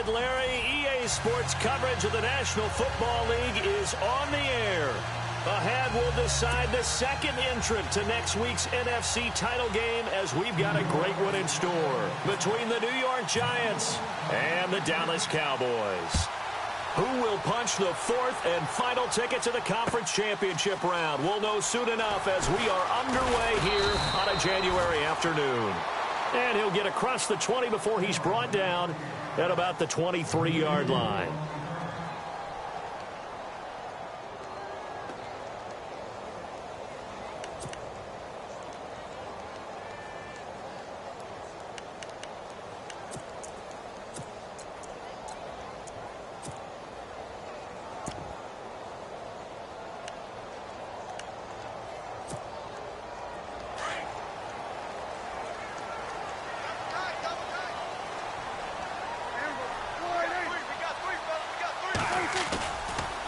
Larry. EA Sports coverage of the National Football League is on the air. Ahead, we'll decide the second entrant to next week's NFC title game as we've got a great one in store between the New York Giants and the Dallas Cowboys. Who will punch the fourth and final ticket to the conference championship round? We'll know soon enough as we are underway here on a January afternoon. And he'll get across the 20 before he's brought down at about the 23-yard line.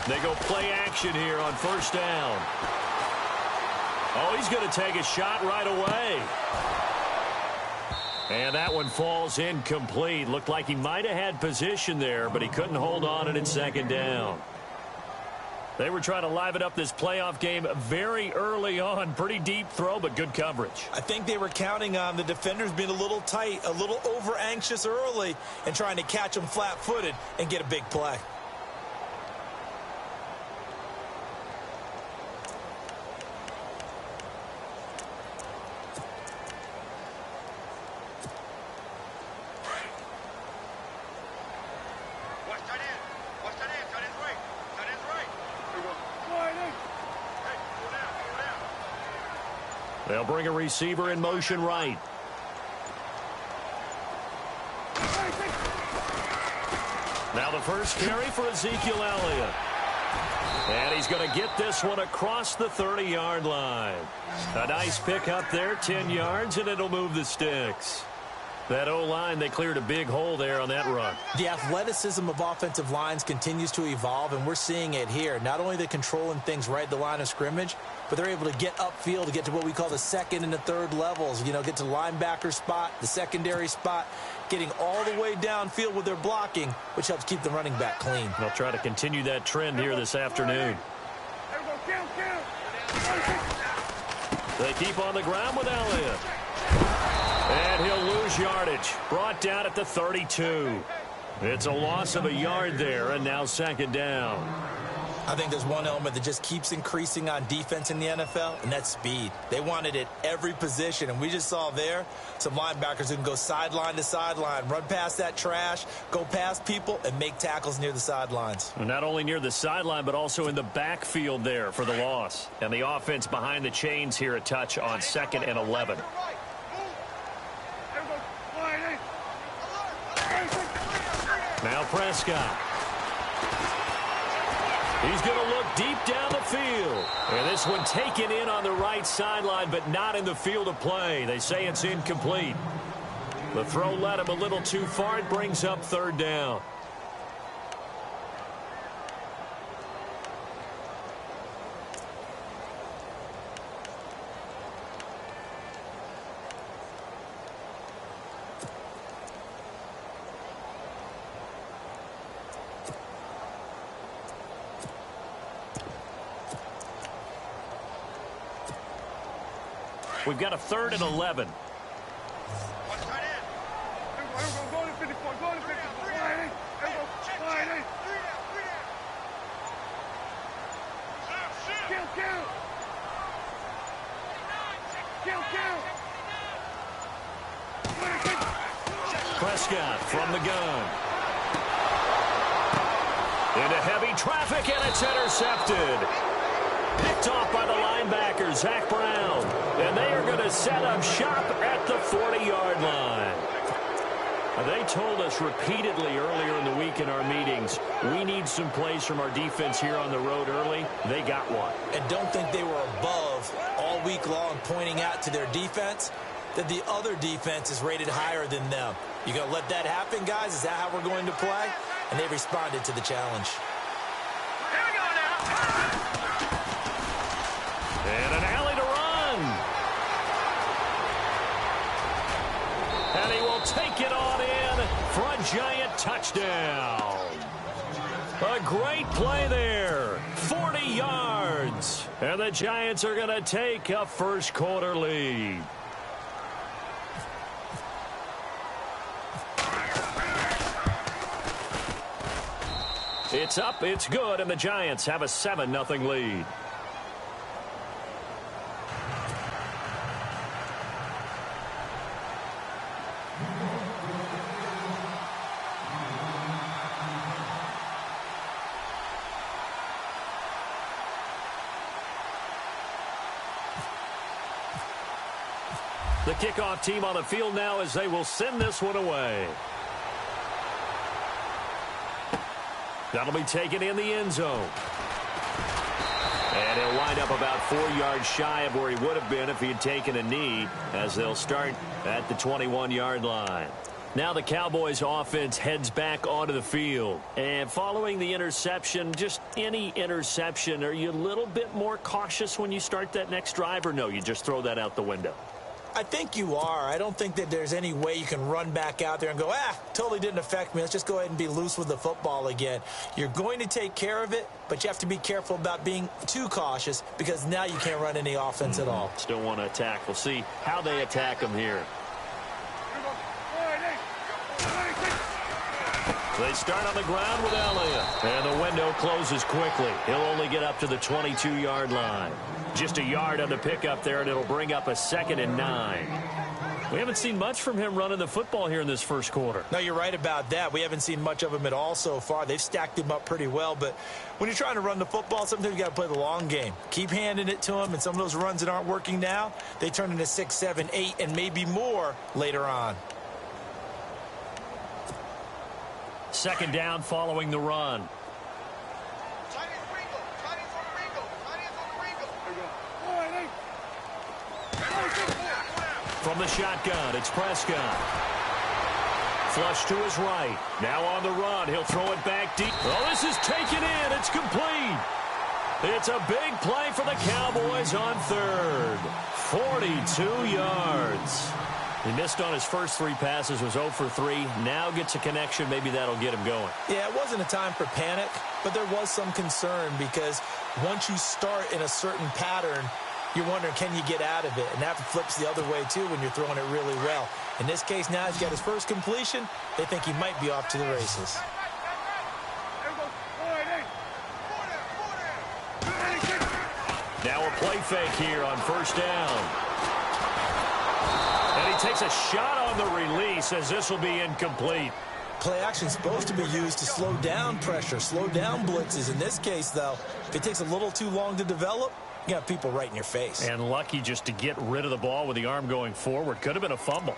They go play action here on first down. Oh, he's going to take a shot right away. And that one falls incomplete. Looked like he might have had position there, but he couldn't hold on it in second down. They were trying to liven up this playoff game very early on. Pretty deep throw, but good coverage. I think they were counting on the defenders being a little tight, a little over-anxious early, and trying to catch them flat-footed and get a big play. They'll bring a receiver in motion right. Now the first carry for Ezekiel Elliott. And he's going to get this one across the 30-yard line. A nice pickup there, 10 yards, and it'll move the sticks. That O-line, they cleared a big hole there on that run. The athleticism of offensive lines continues to evolve, and we're seeing it here. Not only are they controlling things right at the line of scrimmage, but they're able to get upfield to get to what we call the second and the third levels. You know, get to the linebacker spot, the secondary spot, getting all the way downfield with their blocking, which helps keep the running back clean. They'll try to continue that trend here this afternoon. They keep on the ground with Elliott. And he'll lose yardage. Brought down at the 32. It's a loss of a yard there, and now second down. I think there's one element that just keeps increasing on defense in the NFL, and that's speed. They want it at every position, and we just saw there some linebackers who can go sideline to sideline, run past that trash, go past people, and make tackles near the sidelines. Not only near the sideline, but also in the backfield there for the loss. And the offense behind the chains here a touch on second and 11. Now Prescott. He's going to look deep down the field. And this one taken in on the right sideline, but not in the field of play. They say it's incomplete. The throw led him a little too far. It brings up third down. We've got a third and 11. Prescott from the gun. Into heavy traffic, and it's intercepted. Picked off by the linebacker, Zach Brown. And they are going to set up shop at the 40-yard line. They told us repeatedly earlier in the week in our meetings, we need some plays from our defense here on the road early. They got one. And don't think they were above all week long pointing out to their defense that the other defense is rated higher than them. You going to let that happen, guys? Is that how we're going to play? And they responded to the challenge. Here we go now. And an alley to run. And he will take it on in. Front Giant touchdown. A great play there. 40 yards. And the Giants are going to take a first quarter lead. It's up, it's good, and the Giants have a 7-0 lead. The kickoff team on the field now as they will send this one away. That'll be taken in the end zone. And he'll wind up about 4 yards shy of where he would have been if he had taken a knee, as they'll start at the 21-yard line. Now the Cowboys offense heads back onto the field. And following the interception, just any interception, are you a little bit more cautious when you start that next drive, or no, you just throw that out the window? I think you are. I don't think that there's any way you can run back out there and go, totally didn't affect me. Let's just go ahead and be loose with the football again. You're going to take care of it, but you have to be careful about being too cautious, because now you can't run any offense at all. Still want to attack. We'll see how they attack them here. They start on the ground with Elliott. And the window closes quickly. He'll only get up to the 22-yard line. Just a yard on the pickup there, and it'll bring up a 2nd and 9. We haven't seen much from him running the football here in this first quarter. No, you're right about that. We haven't seen much of him at all so far. They've stacked him up pretty well, but when you're trying to run the football, sometimes you got to play the long game. Keep handing it to him, and some of those runs that aren't working now, they turn into 6, 7, 8, and maybe more later on. 2nd down following the run. From the shotgun, it's Prescott. Flush to his right. Now on the run. He'll throw it back deep. Oh, this is taken in. It's complete. It's a big play for the Cowboys on 3rd. 42 yards. He missed on his first 3 passes, was 0 for 3. Now gets a connection. Maybe that'll get him going. Yeah, it wasn't a time for panic, but there was some concern, because once you start in a certain pattern, you're wondering, can you get out of it? And that flips the other way, too, when you're throwing it really well. In this case, now he's got his first completion. They think he might be off to the races. Now a play fake here on 1st down. And he takes a shot on the release, as this will be incomplete. Play action is supposed to be used to slow down pressure, slow down blitzes. In this case, though, if it takes a little too long to develop, you got people right in your face. And lucky just to get rid of the ball with the arm going forward. Could have been a fumble.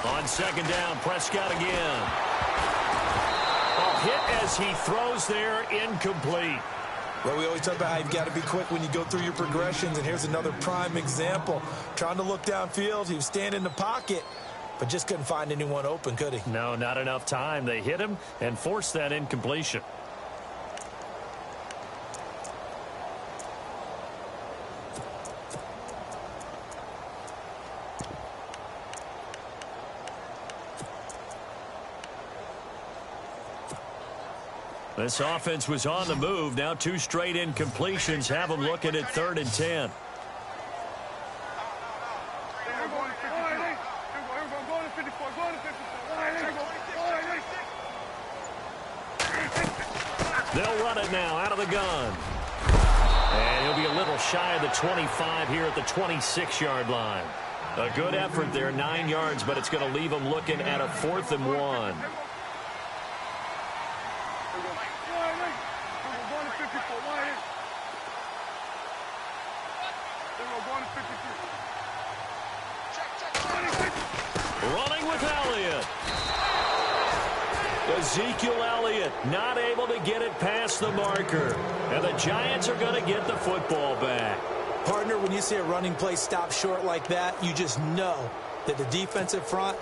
On 2nd down, Prescott again. Hit as he throws there, incomplete. Well, we always talk about how you've got to be quick when you go through your progressions, and here's another prime example. Trying to look downfield, he was standing in the pocket, but just couldn't find anyone open, could he? No, not enough time. They hit him and forced that incompletion. This offense was on the move. Now 2 straight incompletions have them looking at 3rd and 10. They'll run it now out of the gun. And he'll be a little shy of the 25 here at the 26-yard line. A good effort there, 9 yards, but it's going to leave them looking at a 4th and 1. Running with Elliott. Ezekiel Elliott not able to get it past the marker. And the Giants are going to get the football back. Partner, when you see a running play stop short like that, you just know that the defensive front,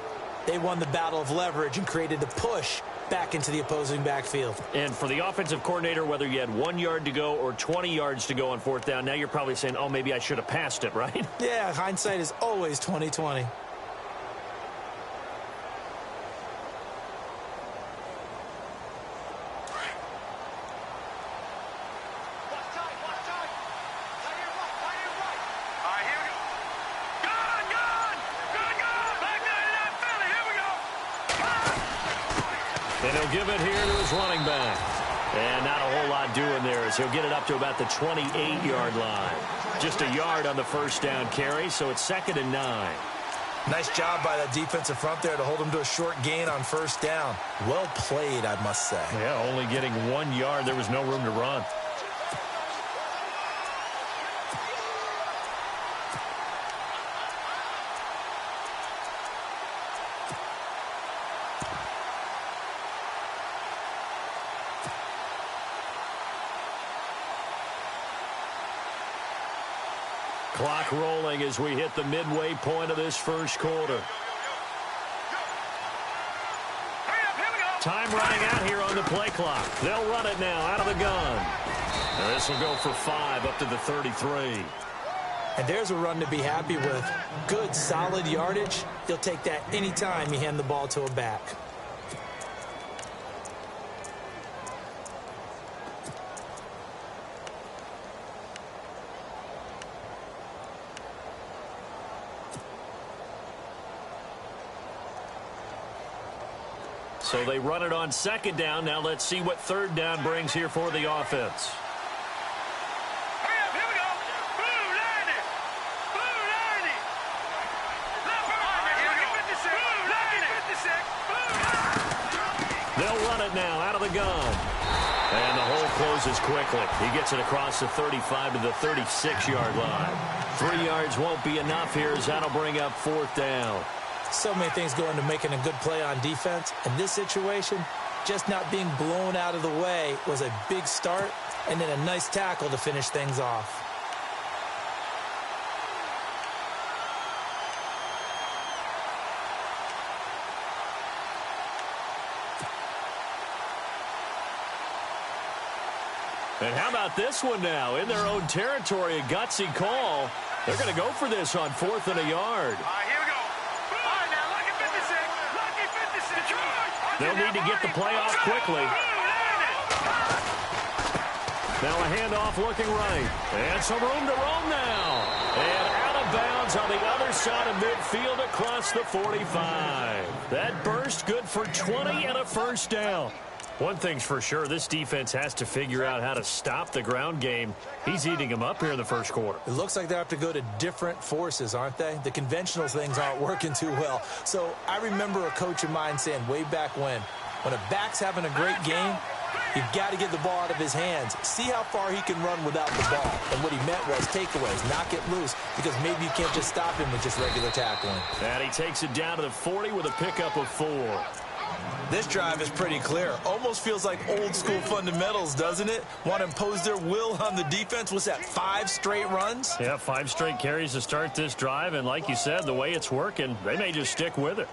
they won the battle of leverage and created the push back into the opposing backfield. And for the offensive coordinator, whether you had 1 yard to go or 20 yards to go on fourth down, now you're probably saying, oh, maybe I should have passed it, right? Yeah, hindsight is always 20/20. And he'll give it here to his running back. And not a whole lot doing there as he'll get it up to about the 28-yard line. Just a yard on the first down carry, so it's 2nd and 9. Nice job by that defensive front there to hold him to a short gain on first down. Well played, I must say. Yeah, only getting 1 yard. There was no room to run. Clock rolling as we hit the midway point of this first quarter. Time running out here on the play clock. They'll run it now out of the gun. And this will go for 5 up to the 33. And there's a run to be happy with. Good, solid yardage. You'll take that anytime you hand the ball to a back. So they run it on 2nd down. Now let's see what 3rd down brings here for the offense. Here we go. Blue 90. Blue 90. Blue 90. They'll run it now out of the gun. And the hole closes quickly. He gets it across the 35 to the 36-yard line. 3 yards won't be enough here as that'll bring up 4th down. So many things go into making a good play on defense. In this situation, just not being blown out of the way was a big start, and then a nice tackle to finish things off. And how about this one now? In their own territory, a gutsy call. They're going to go for this on 4th and a yard. Here we go. All right, now, lucky 56. Lucky 56. They'll need to get the play off quickly. Now a handoff looking right. And some room to roam now. And out of bounds on the other side of midfield across the 45. That burst good for 20 and a first down. One thing's for sure, this defense has to figure out how to stop the ground game. He's eating them up here in the first quarter. It looks like they have to go to different forces, aren't they? The conventional things aren't working too well. So I remember a coach of mine saying way back when a back's having a great game, you've got to get the ball out of his hands. See how far he can run without the ball. And what he meant was takeaways, knock it loose, because maybe you can't just stop him with just regular tackling. And he takes it down to the 40 with a pickup of 4. This drive is pretty clear. Almost feels like old school fundamentals, doesn't it? Want to impose their will on the defense. What's that, 5 straight runs? Yeah, 5 straight carries to start this drive. And like you said, the way it's working, they may just stick with it.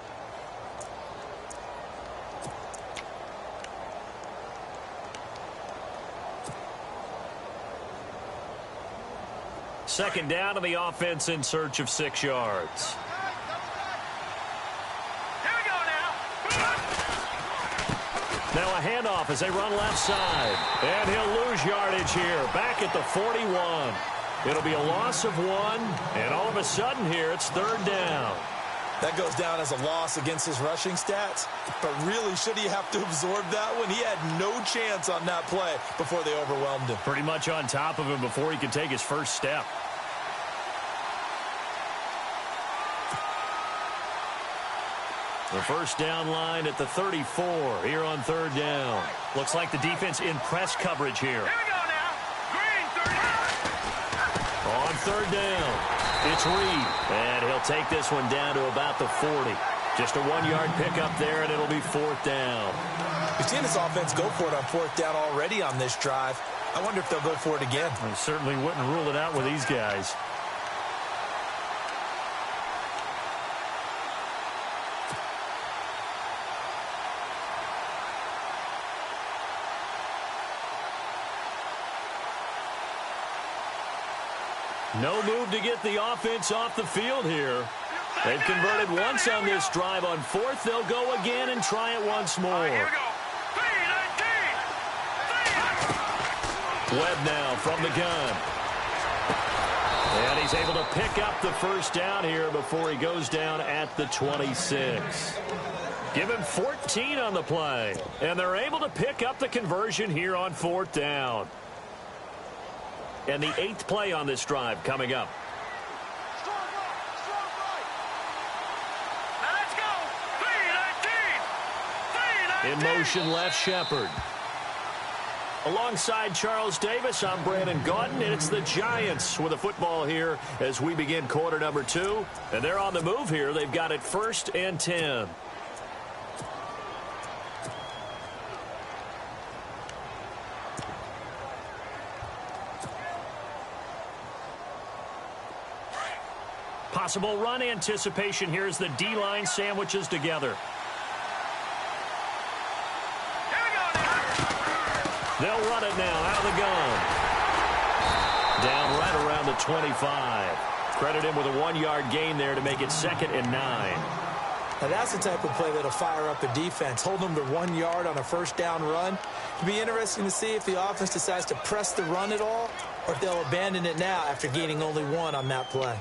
Second down to the offense in search of 6 yards. Now a handoff as they run left side. And he'll lose yardage here. Back at the 41. It'll be a loss of 1. And all of a sudden here, it's 3rd down. That goes down as a loss against his rushing stats. But really, should he have to absorb that one? He had no chance on that play before they overwhelmed him. Pretty much on top of him before he could take his first step. The first down line at the 34 here on 3rd down. Looks like the defense in press coverage here. Here we go now. Green 30. On 3rd down, it's Reed. And he'll take this one down to about the 40. Just a 1-yard pickup there, and it'll be 4th down. We've seen this offense go for it on 4th down already on this drive. I wonder if they'll go for it again. I certainly wouldn't rule it out with these guys. No move to get the offense off the field here. They've converted once on this drive. On fourth, they'll go again and try it once more. Here we go. Webb now from the gun. And he's able to pick up the first down here before he goes down at the 26. Give him 14 on the play. And they're able to pick up the conversion here on fourth down. And the 8th play on this drive coming up. Now let's go. In motion, left Shepard. Alongside Charles Davis, I'm Brandon Gaudin, and it's the Giants with the football here as we begin quarter number 2. And they're on the move here. They've got it 1st and 10. Possible run anticipation here as the D-line sandwiches together. They'll run it now out of the gun. Down right around the 25. Credit him with a 1-yard gain there to make it 2nd and 9. Now that's the type of play that'll fire up the defense. Hold them to 1 yard on a first down run. It'll be interesting to see if the offense decides to press the run at all or if they'll abandon it now after gaining only 1 on that play.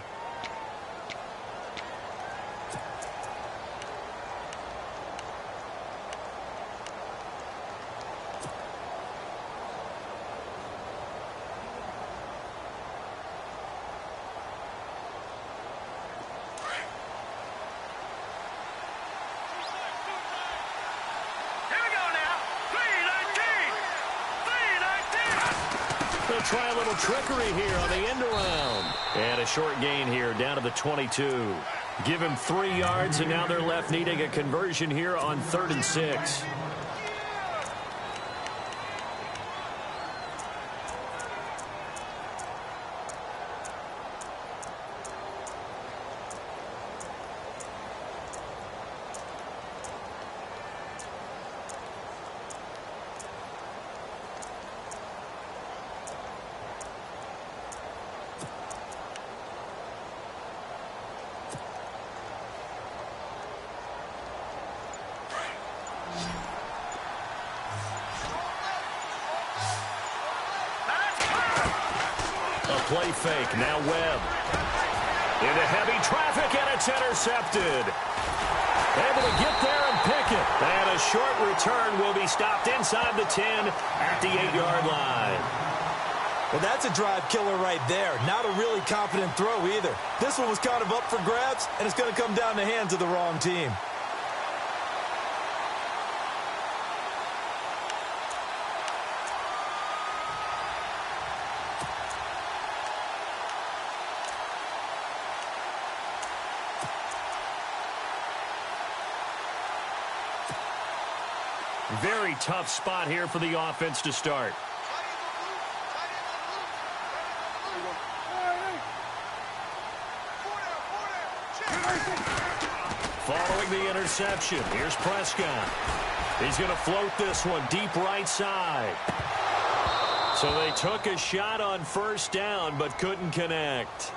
Try a little trickery here on the end around. And a short gain here down to the 22. Give him 3 yards, and now they're left needing a conversion here on 3rd and 6. Play fake. Now Webb. Into heavy traffic, and it's intercepted. Able to get there and pick it. And a short return will be stopped inside the 10 at the 8-yard line. Well, that's a drive killer right there. Not a really confident throw either. This one was kind of up for grabs, and it's going to come down the hands of the wrong team. Very tough spot here for the offense to start. Following the interception, here's Prescott. He's going to float this one deep right side. So they took a shot on first down but couldn't connect.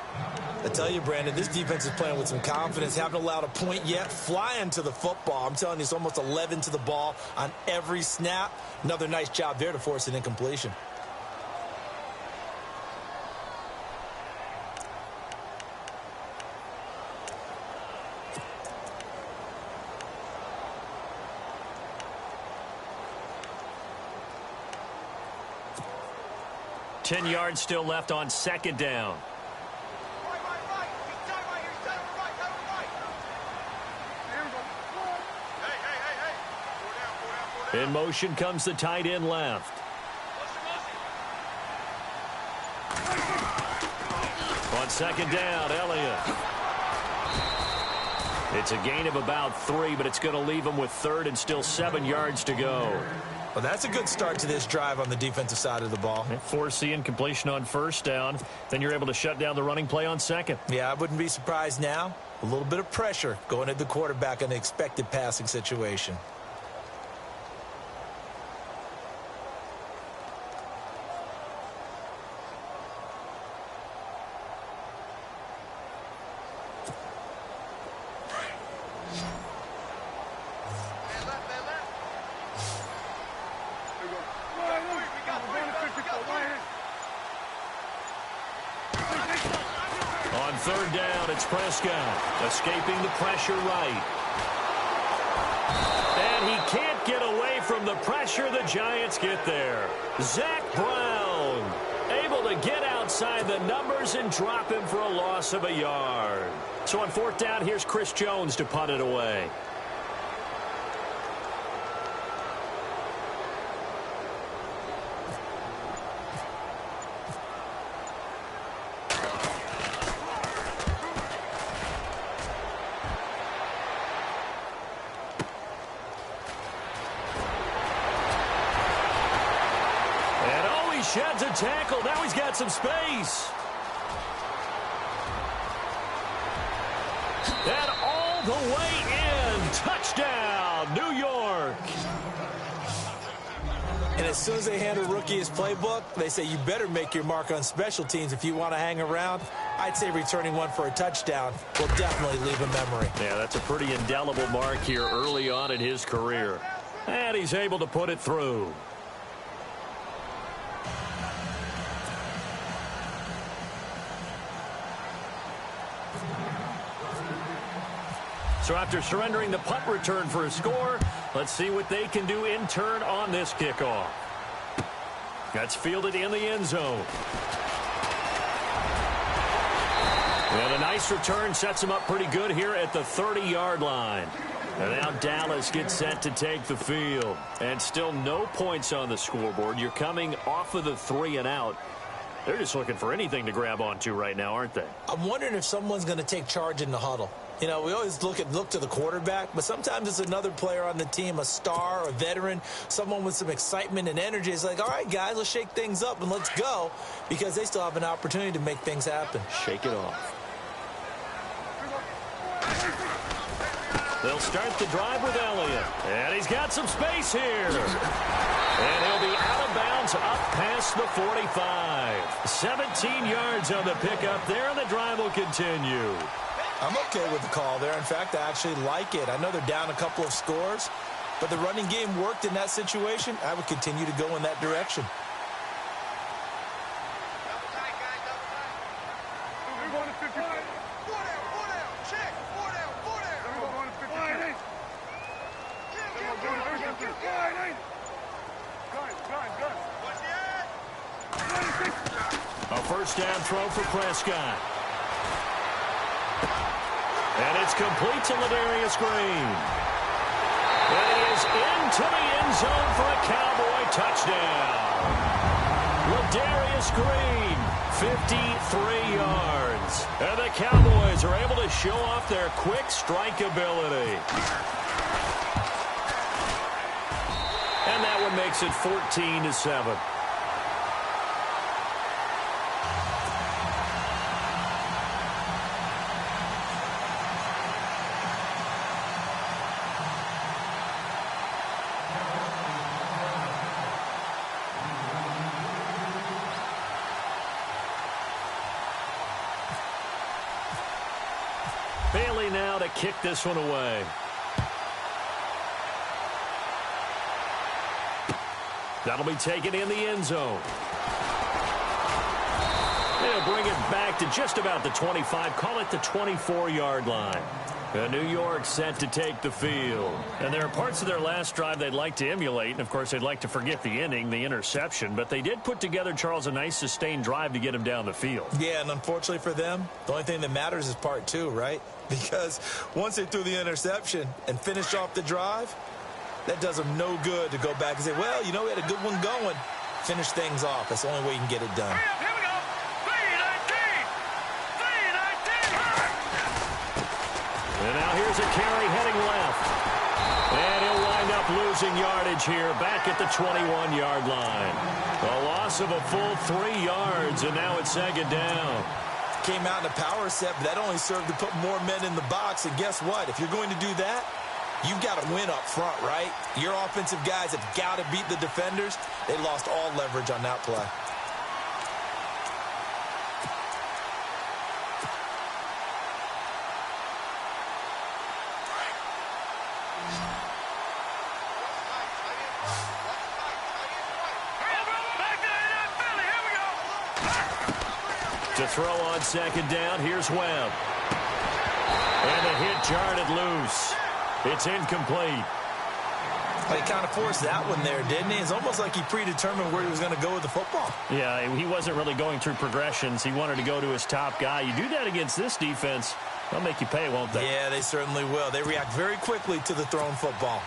I tell you, Brandon, this defense is playing with some confidence. Haven't allowed a point yet. Flying to the football. I'm telling you, it's almost 11 to the ball on every snap. Another nice job there to force an incompletion. Ten yards still left on 2nd down. In motion comes the tight end left. On 2nd down, Elliott. It's a gain of about 3, but it's going to leave him with 3rd and still 7 yards to go. Well, that's a good start to this drive on the defensive side of the ball. Forcing incompletion on first down. Then you're able to shut down the running play on second. Yeah, I wouldn't be surprised now. A little bit of pressure going at the quarterback in an expected passing situation. On third down, it's Prescott, escaping the pressure right. And he can't get away from the pressure. The Giants get there. Zach Brown able to get outside the numbers and drop him for a loss of a yard. So on fourth down, here's Chris Jones to punt it away. Sheds a tackle. Now he's got some space. And all the way in. Touchdown, New York. And as soon as they hand a rookie his playbook, they say you better make your mark on special teams if you want to hang around. I'd say returning one for a touchdown will definitely leave a memory. Yeah, that's a pretty indelible mark here early on in his career. And he's able to put it through. So after surrendering the punt return for a score, let's see what they can do in turn on this kickoff. That's fielded in the end zone. And a nice return sets him up pretty good here at the 30-yard line. And now Dallas gets set to take the field. And still no points on the scoreboard. You're coming off of the 3 and out. They're just looking for anything to grab onto right now, aren't they? I'm wondering if someone's going to take charge in the huddle. You know, we always look to the quarterback, but sometimes it's another player on the team, a star, a veteran, someone with some excitement and energy. It's like, all right, guys, let's shake things up and let's go, because they still have an opportunity to make things happen. Shake it off. They'll start the drive with Elliott. And he's got some space here. And he'll be out of bounds up past the 45. 17 yards on the pickup there, and the drive will continue. I'm okay with the call there. In fact, I actually like it. I know they're down a couple of scores, but the running game worked in that situation. I would continue to go in that direction. A first down throw for Prescott. And it's complete to Ladarius Green. And he is into the end zone for a Cowboy touchdown. Ladarius Green, 53 yards. And the Cowboys are able to show off their quick strike ability. And that one makes it 14-7. Bailey now to kick this one away. That'll be taken in the end zone. They'll bring it back to just about the 25. Call it the 24-yard line. And New York set to take the field. And there are parts of their last drive they'd like to emulate. And, of course, they'd like to forget the inning, the interception. But they did put together, Charles, a nice sustained drive to get him down the field. Yeah, and unfortunately for them, the only thing that matters is part 2, right? Because once they threw the interception and finished off the drive, that does them no good to go back and say, well, you know, we had a good one going. Finish things off. That's the only way you can get it done. Here we go. 3-19. And now here's a carry heading left. And he'll wind up up losing yardage here back at the 21-yard line. A loss of a full 3 yards, and now it's second down. Came out in a power set, but that only served to put more men in the box. And guess what? If you're going to do that, you've got to win up front, right? Your offensive guys have got to beat the defenders. They lost all leverage on that play. To throw on second down, here's Webb. And the hit jarred it loose. It's incomplete. He kind of forced that one there, didn't he? It's almost like he predetermined where he was going to go with the football. Yeah, he wasn't really going through progressions. He wanted to go to his top guy. You do that against this defense, they'll make you pay, won't they? Yeah, they certainly will. They react very quickly to the thrown football.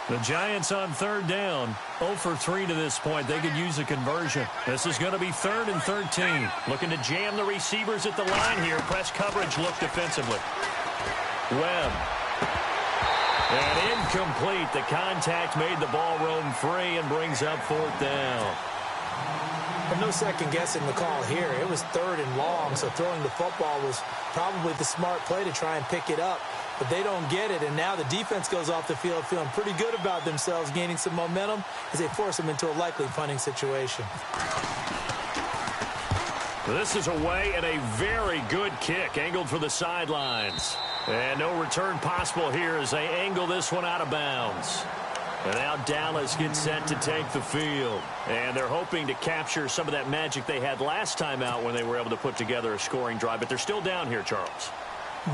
The Giants on third down, 0 for 3 to this point. They could use a conversion. This is going to be 3rd and 13. Looking to jam the receivers at the line here. Press coverage look defensively. Webb. And incomplete. The contact made the ball roam free and brings up 4th down. Well, no second guessing the call here. It was 3rd and long, so throwing the football was probably the smart play to try and pick it up. But they don't get it, and now the defense goes off the field feeling pretty good about themselves, gaining some momentum as they force them into a likely punting situation. This is away and a very good kick, angled for the sidelines. And no return possible here as they angle this one out of bounds. And now Dallas gets set to take the field. And they're hoping to capture some of that magic they had last time out when they were able to put together a scoring drive. But they're still down here, Charles.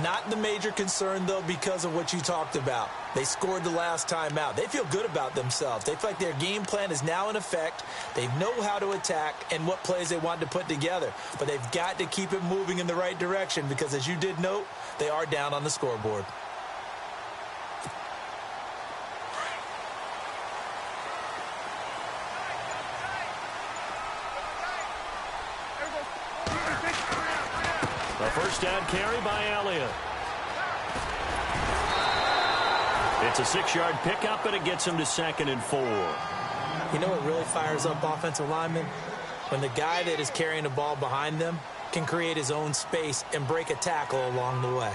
Not the major concern, though, because of what you talked about. They scored the last time out. They feel good about themselves. They feel like their game plan is now in effect. They know how to attack and what plays they want to put together. But they've got to keep it moving in the right direction because, as you did note, they are down on the scoreboard. A first down carry by Elliott. It's a 6-yard pickup, and it gets him to 2nd and 4. You know what really fires up offensive linemen? When the guy that is carrying the ball behind them can create his own space and break a tackle along the way.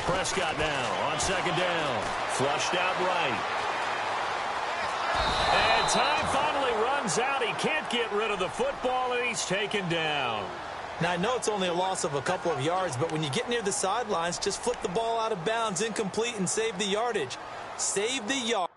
Prescott now on 2nd down. Flushed out right. And time finally runs out. He can't get rid of the football, and he's taken down. Now, I know it's only a loss of a couple of yards, but when you get near the sidelines, just flip the ball out of bounds, incomplete, and save the yardage. Save the yard.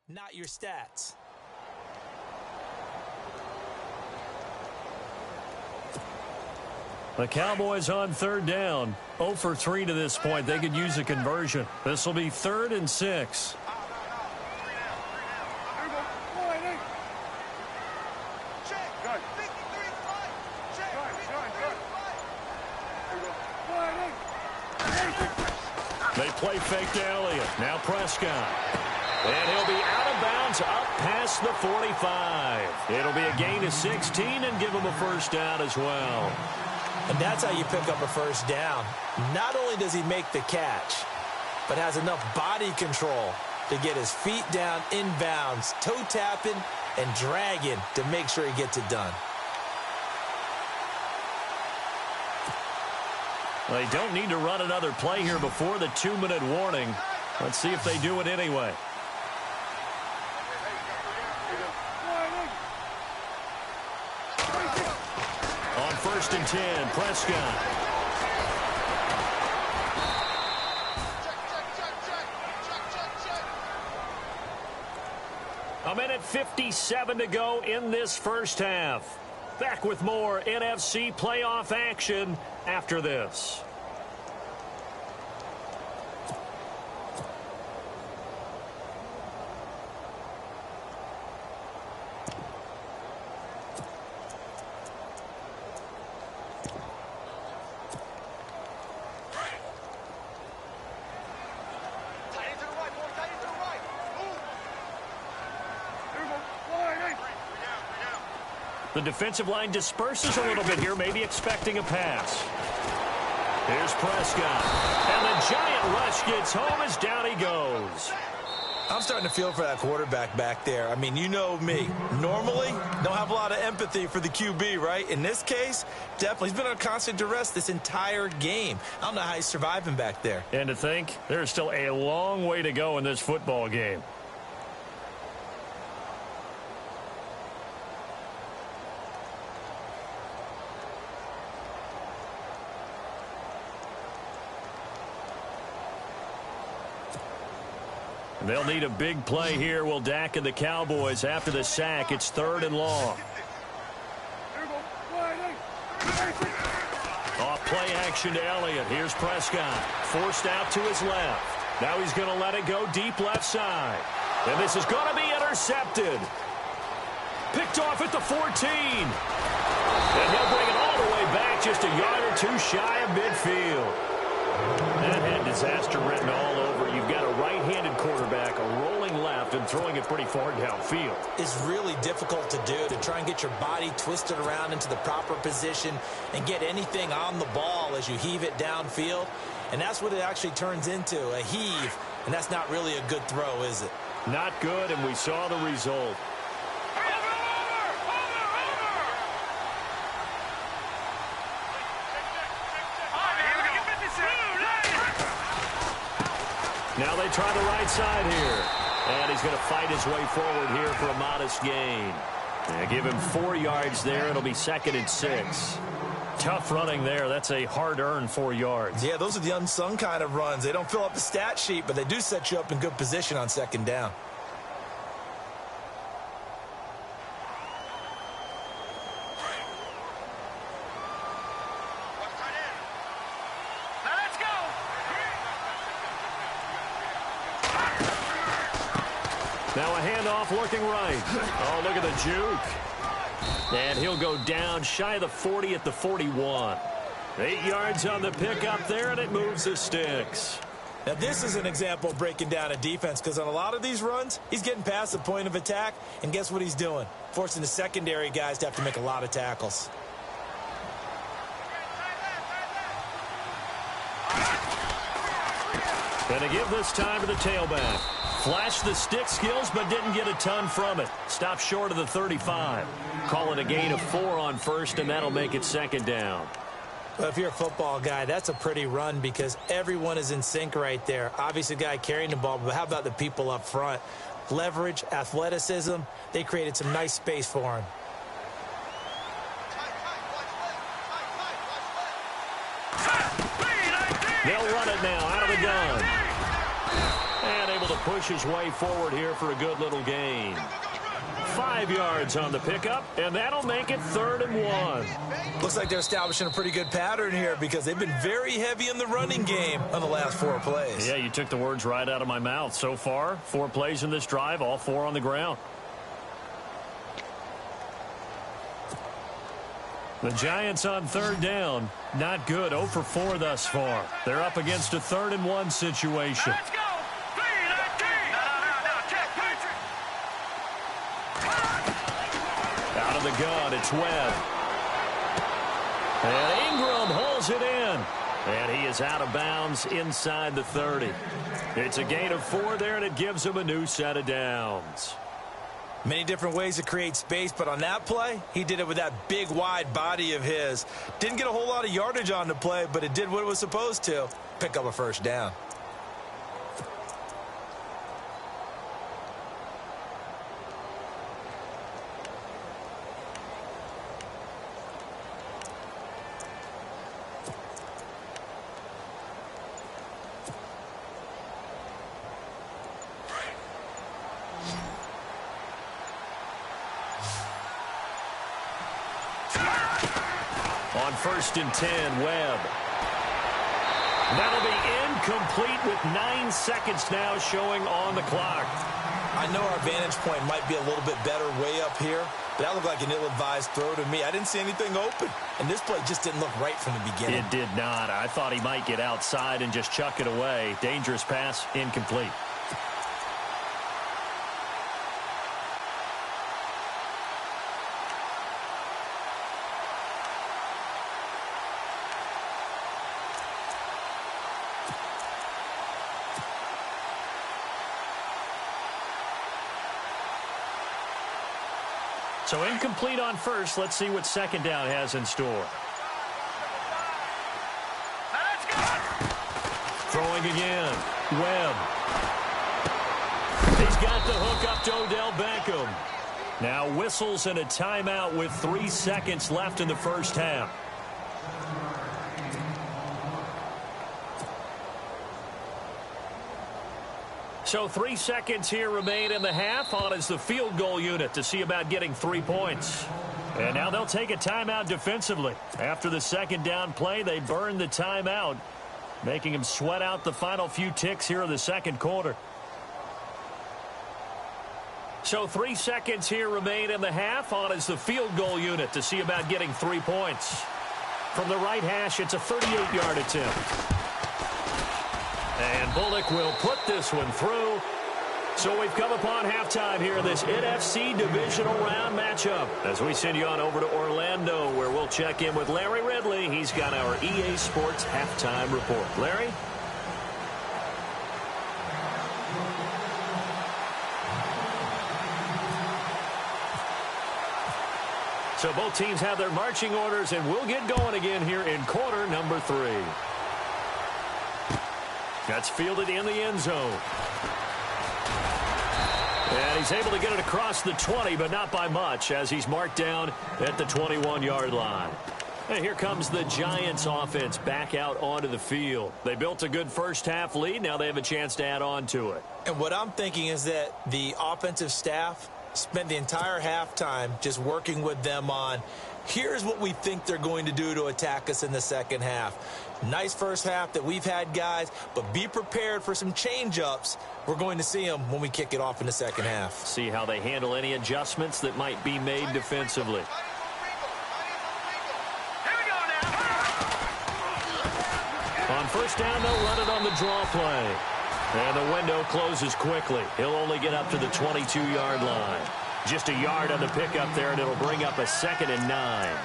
Not your stats. The Cowboys on 3rd down. 0 for 3 to this point. They could use a conversion. This will be 3rd and 6. They play fake to Elliott. Now Prescott. And he'll be out of bounds up past the 45. It'll be a gain of 16 and give him a first down as well. And that's how you pick up a first down. Not only does he make the catch, but has enough body control to get his feet down inbounds, toe tapping and dragging to make sure he gets it done. Well, they don't need to run another play here before the 2-minute warning. Let's see if they do it anyway. On 1st and 10, Prescott. A minute 57 to go in this first half. Back with more NFC playoff action after this. The defensive line disperses a little bit here, maybe expecting a pass. Here's Prescott. And the giant rush gets home as down he goes. I'm starting to feel for that quarterback back there. I mean, you know me. Normally, don't have a lot of empathy for the QB, right? In this case, definitely. He's been on constant duress this entire game. I don't know how he's surviving back there. And to think, there's still a long way to go in this football game. They'll need a big play here. Will Dak and the Cowboys after the sack. It's 3rd and long. Off play action to Elliott. Here's Prescott. Forced out to his left. Now he's going to let it go deep left side. And this is going to be intercepted. Picked off at the 14. And he'll bring it all the way back just a yard or two shy of midfield. That had disaster written all over. You've got a right-handed quarterback, a rolling left, and throwing it pretty far downfield. It's really difficult to do, to try and get your body twisted around into the proper position and get anything on the ball as you heave it downfield. And that's what it actually turns into, a heave. And that's not really a good throw, is it? Not good, and we saw the result. Now they try the right side here. And he's going to fight his way forward here for a modest gain. And give him 4 yards there. It'll be 2nd and 6. Tough running there. That's a hard-earned 4 yards. Yeah, those are the unsung kind of runs. They don't fill up the stat sheet, but they do set you up in good position on 2nd down. Now a handoff looking right. Oh, look at the juke. And he'll go down shy of the 40 at the 41. 8 yards on the pickup there, and it moves the sticks. Now, this is an example of breaking down a defense, because on a lot of these runs, he's getting past the point of attack, and guess what he's doing? Forcing the secondary guys to have to make a lot of tackles. Gonna give this time to the tailback. Flashed the stick skills, but didn't get a ton from it. Stopped short of the 35. Call it a gain of 4 on 1st, and that'll make it 2nd down. Well, if you're a football guy, that's a pretty run because everyone is in sync right there. Obviously, the guy carrying the ball, but how about the people up front? Leverage, athleticism, they created some nice space for him. They'll run it now out of the gun. And able to push his way forward here for a good little gain. 5 yards on the pickup, and that'll make it 3rd and 1. Looks like they're establishing a pretty good pattern here because they've been very heavy in the running game on the last 4 plays. Yeah, you took the words right out of my mouth. So far, 4 plays in this drive, all 4 on the ground. The Giants on 3rd down. Not good. 0 for 4 thus far. They're up against a 3rd and 1 situation. Let's go. 3, 19. No. It's Webb. And Ingram holds it in. And he is out of bounds inside the 30. It's a gain of 4 there, and it gives him a new set of downs. Many different ways to create space, but on that play, he did it with that big, wide body of his. Didn't get a whole lot of yardage on the play, but it did what it was supposed to. Pick up a first down. On 1st and 10, Webb. That'll be incomplete with 9 seconds now showing on the clock. I know our vantage point might be a little bit better way up here, but that looked like an ill-advised throw to me. I didn't see anything open, and this play just didn't look right from the beginning. It did not. I thought he might get outside and just chuck it away. Dangerous pass, incomplete. So incomplete on first. Let's see what second down has in store. Throwing again. Webb. He's got the hook up to Odell Beckham. Now whistles and a timeout with 3 seconds left in the first half. So 3 seconds here remain in the half. On is the field goal unit to see about getting 3 points. And now they'll take a timeout defensively. After the second down play, they burn the timeout, making them sweat out the final few ticks here in the second quarter. So 3 seconds here remain in the half. On is the field goal unit to see about getting 3 points. From the right hash, it's a 38-yard attempt. And Bullock will put this one through. So we've come upon halftime here in this NFC divisional round matchup, as we send you on over to Orlando, where we'll check in with Larry Ridley. He's got our EA Sports halftime report. Larry? So both teams have their marching orders, and we'll get going again here in quarter number 3. That's fielded in the end zone. And he's able to get it across the 20, but not by much, as he's marked down at the 21-yard line. And here comes the Giants offense back out onto the field. They built a good first half lead. Now they have a chance to add on to it. And what I'm thinking is that the offensive staff spent the entire halftime just working with them on, here's what we think they're going to do to attack us in the second half. Nice first half that we've had, guys, but be prepared for some change-ups. We're going to see them when we kick it off in the second half. See how they handle any adjustments that might be made defensively. On first down, they'll run it on the draw play. And the window closes quickly. He'll only get up to the 22-yard line. Just a yard on the pickup there, and it'll bring up a 2nd and 9.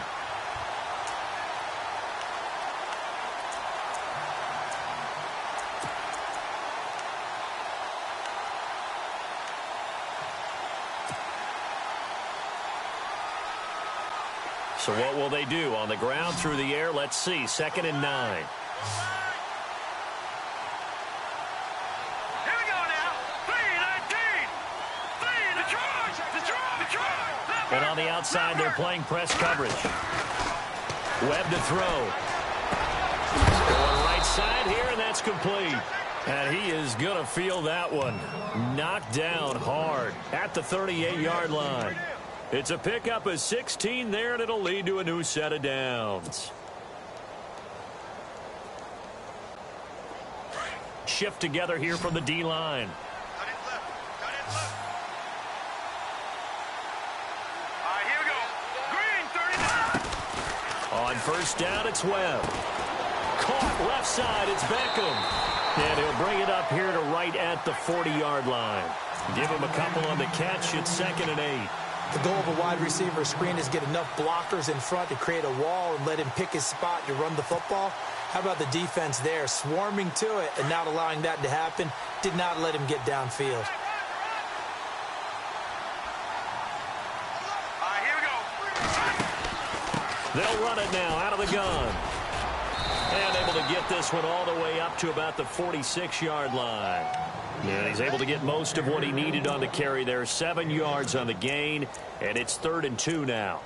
So what will they do? On the ground, through the air, let's see. 2nd and 9. And on the outside, they're playing press coverage. Webb to throw. Going right side here, and that's complete. And he is going to feel that one. Knocked down hard at the 38-yard line. It's a pickup of 16 there, and it'll lead to a new set of downs. Shift together here from the D-line. On first down, it's Webb. Caught left side, it's Beckham. And he'll bring it up here to right at the 40-yard line. Give him a couple on the catch. It's 2nd and 8. The goal of a wide receiver screen is get enough blockers in front to create a wall and let him pick his spot to run the football. How about the defense there, swarming to it and not allowing that to happen? Did not let him get downfield. Here we go. They'll run it now out of the gun. And able to get this one all the way up to about the 46-yard line. And he's able to get most of what he needed on the carry there. 7 yards on the gain, and it's 3rd and 2 now.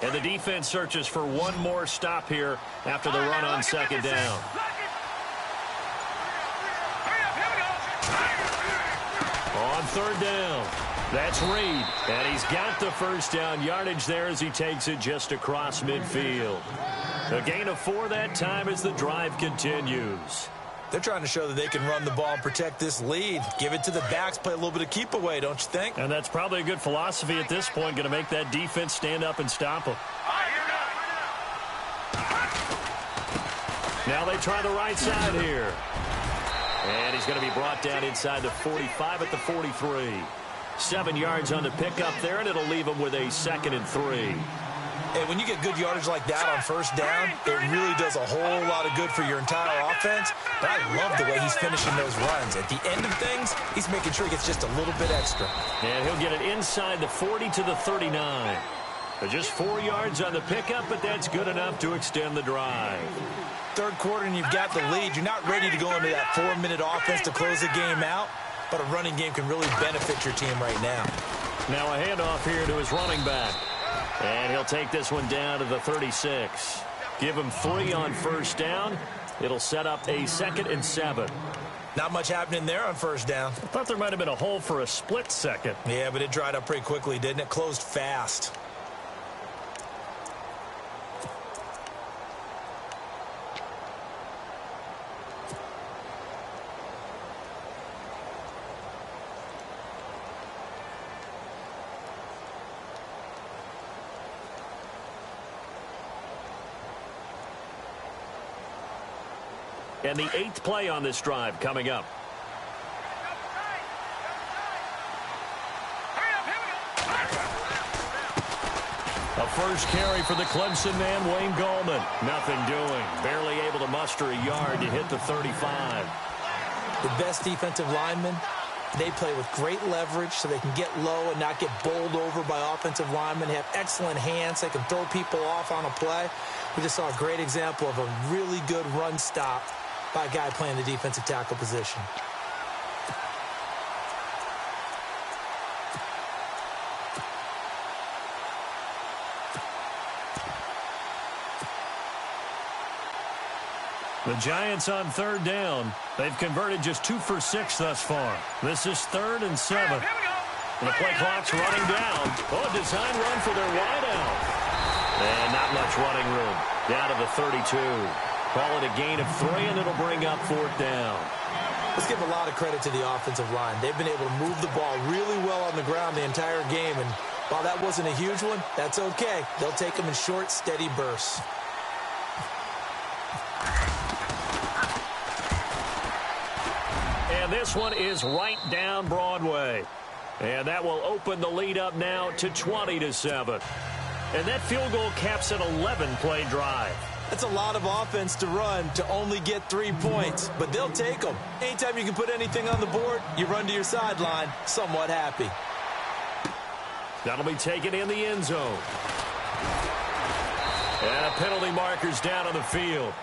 And the defense searches for one more stop here after the run on 2nd down. On 3rd down, that's Reed. And he's got the first down yardage there as he takes it just across midfield. A gain of 4 that time as the drive continues. They're trying to show that they can run the ball and protect this lead. Give it to the backs, play a little bit of keep away, don't you think? And that's probably a good philosophy at this point, going to make that defense stand up and stop them. Now they try the right side here. And he's going to be brought down inside the 45 at the 43. 7 yards on the pickup there, and it'll leave him with a 2nd and 3. And when you get good yardage like that on 1st down, it really does a whole lot of good for your entire offense. But I love the way he's finishing those runs. At the end of things, he's making sure he gets just a little bit extra. And he'll get it inside the 40 to the 39. Just 4 yards on the pickup, but that's good enough to extend the drive. 3rd quarter and you've got the lead. You're not ready to go into that 4-minute offense to close the game out, but a running game can really benefit your team right now. Now a handoff here to his running back. And he'll take this one down to the 36. Give him 3 on 1st down. It'll set up a 2nd and 7. Not much happening there on 1st down. I thought there might have been a hole for a split second. Yeah, but it dried up pretty quickly, didn't it? Closed fast. And the 8th play on this drive coming up. A first carry for the Clemson man, Wayne Gallman. Nothing doing. Barely able to muster a yard to hit the 35. The best defensive linemen, they play with great leverage so they can get low and not get bowled over by offensive linemen. They have excellent hands. They can throw people off on a play. We just saw a great example of a really good run stop by a guy playing the defensive tackle position. The Giants on 3rd down. They've converted just 2 for 6 thus far. This is 3rd and 7. And the play clock's running down. Oh, a design run for their wideout. And not much running room. Down to the 32. Call it a gain of 3, and it'll bring up 4th down. Let's give a lot of credit to the offensive line. They've been able to move the ball really well on the ground the entire game, and while that wasn't a huge one, that's okay. They'll take them in short, steady bursts. And this one is right down Broadway. And that will open the lead up now to 20-7. And that field goal caps an 11-play drive. That's a lot of offense to run to only get 3 points, but they'll take them. Anytime you can put anything on the board, you run to your sideline somewhat happy. That'll be taken in the end zone. And a penalty marker's down on the field.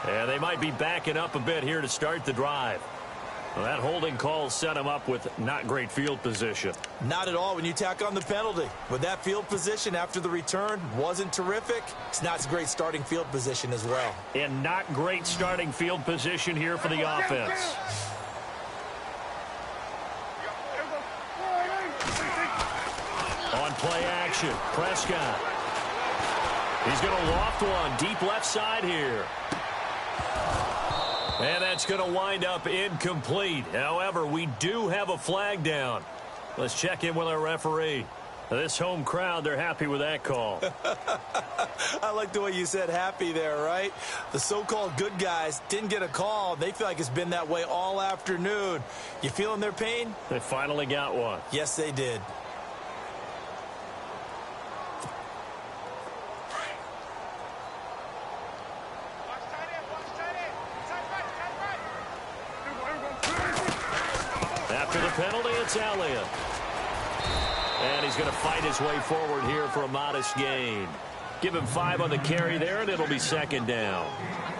And they might be backing up a bit here to start the drive. Well, that holding call set him up with not great field position. Not at all when you tack on the penalty. But that field position after the return wasn't terrific. It's not great starting field position as well. And not great starting field position here for the offense. On play action, Prescott. He's going to loft one deep left side here. And that's going to wind up incomplete. However, we do have a flag down. Let's check in with our referee. This home crowd, they're happy with that call. I like the way you said happy there, right? The so-called good guys didn't get a call. They feel like it's been that way all afternoon. You feeling their pain? They finally got one. Yes, they did. After the penalty, it's Elliott. And he's going to fight his way forward here for a modest gain. Give him 5 on the carry there, and it'll be second down.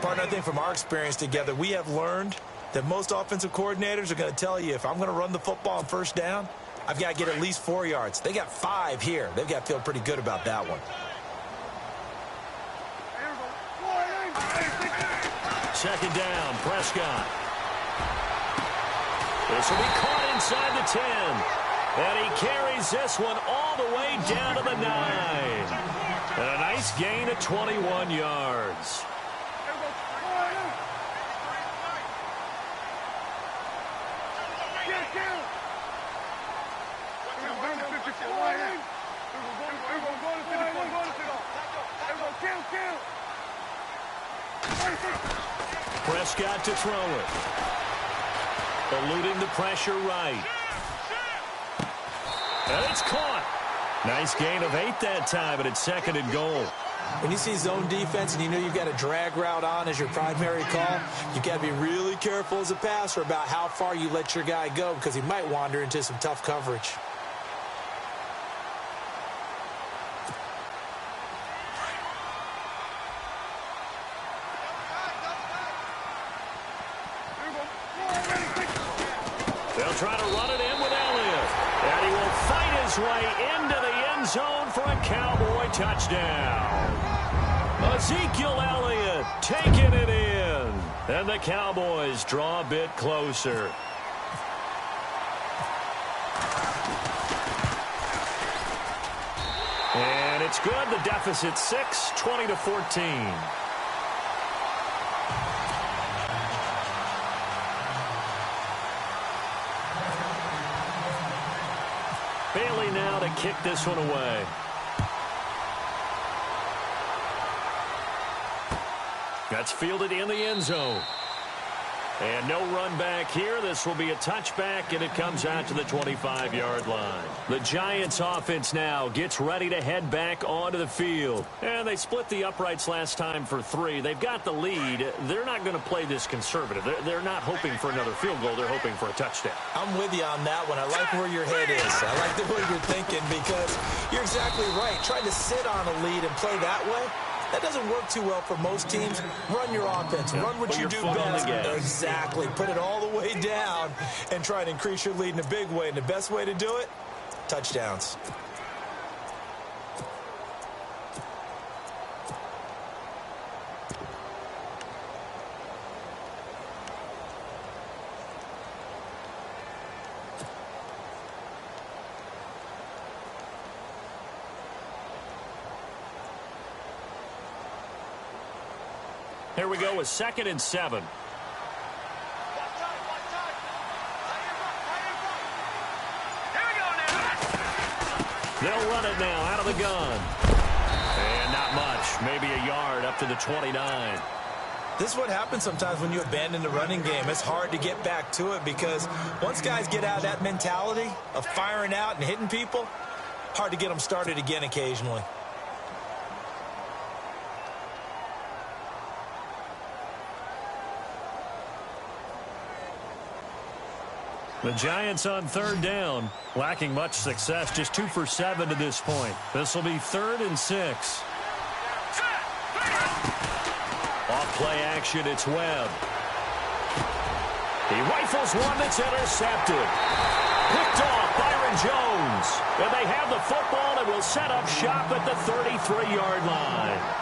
Partner, I think from our experience together, we have learned that most offensive coordinators are going to tell you, if I'm going to run the football on first down, I've got to get at least 4 yards. They got 5 here. They've got to feel pretty good about that one. Second down, Prescott. This will be caught inside the 10. And he carries this one all the way down to the 9. And a nice gain of 21 yards. Prescott to throw it. Eluding the pressure right. And it's caught. Nice gain of 8 that time, but it's second and goal. When you see zone defense and you know you've got a drag route on as your primary call, you've got to be really careful as a passer about how far you let your guy go because he might wander into some tough coverage. They'll try to run it in with Elliott. And he will fight his way into the end zone for a Cowboy touchdown. Ezekiel Elliott taking it in. And the Cowboys draw a bit closer. And it's good. The deficit 6, 20-14. Bailey now to kick this one away. That's fielded in the end zone. And no run back here. This will be a touchback, and it comes out to the 25-yard line. The Giants offense now gets ready to head back onto the field. And they split the uprights last time for 3. They've got the lead. They're not going to play this conservative. They're not hoping for another field goal. They're hoping for a touchdown. I'm with you on that one. I like where your head is. I like the way you're thinking because you're exactly right. Trying to sit on a lead and play that way, that doesn't work too well for most teams. Run your offense. Run what you do best. Exactly. Put it all the way down and try and increase your lead in a big way. And the best way to do it, touchdowns. Here we go with 2nd and 7. They'll run it now out of the gun. And not much. Maybe a yard up to the 29. This is what happens sometimes when you abandon the running game. It's hard to get back to it because once guys get out of that mentality of firing out and hitting people, hard to get them started again occasionally. The Giants on 3rd down, lacking much success, just 2 for 7 to this point. This will be 3rd and 6. Off play action, it's Webb. He rifles one that's intercepted. Picked off Byron Jones. And they have the football and will set up shop at the 33-yard line.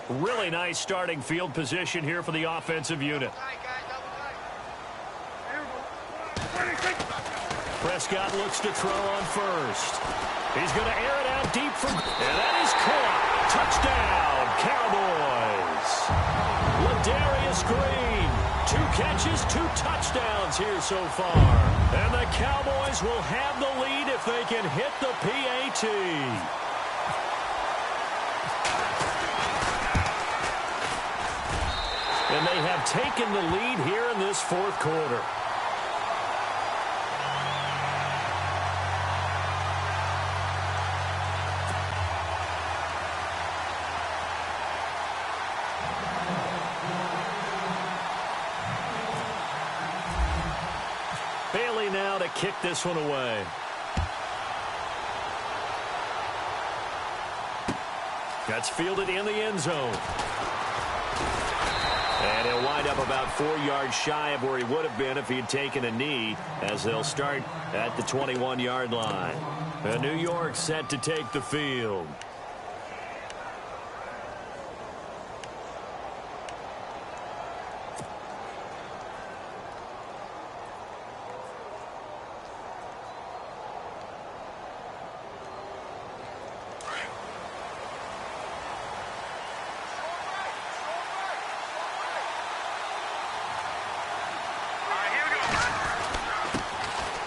Really nice starting field position here for the offensive unit. Prescott looks to throw on first. He's going to air it out deep for... And that is caught. Touchdown, Cowboys. Ladarius Green. 2 catches, 2 touchdowns here so far. And the Cowboys will have the lead if they can hit the PAT. And they have taken the lead here in this fourth quarter. Bailey now to kick this one away. That's fielded in the end zone. And he'll wind up about 4 yards shy of where he would have been if he had taken a knee, as they'll start at the 21-yard line. And New York set to take the field.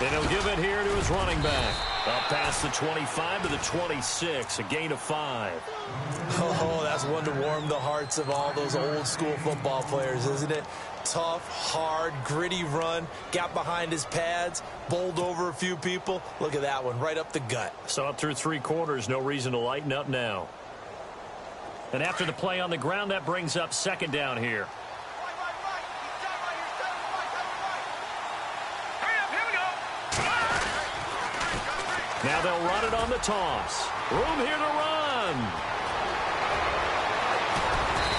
And he'll give it here to his running back. Up past the 25 to the 26, a gain of 5. Oh, that's one to warm the hearts of all those old school football players, isn't it? Tough, hard, gritty run, got behind his pads, bowled over a few people. Look at that one, right up the gut. Saw it through 3 quarters, no reason to lighten up now. And after the play on the ground, that brings up second down here. Now they'll run it on the toss. Room here to run.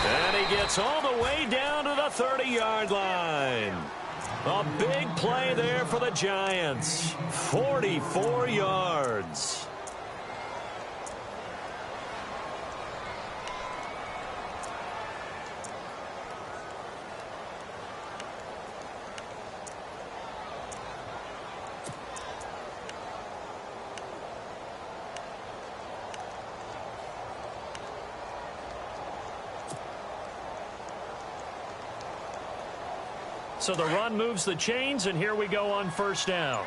And he gets all the way down to the 30-yard line. A big play there for the Giants. 44 yards. So the run moves the chains, and here we go on first down.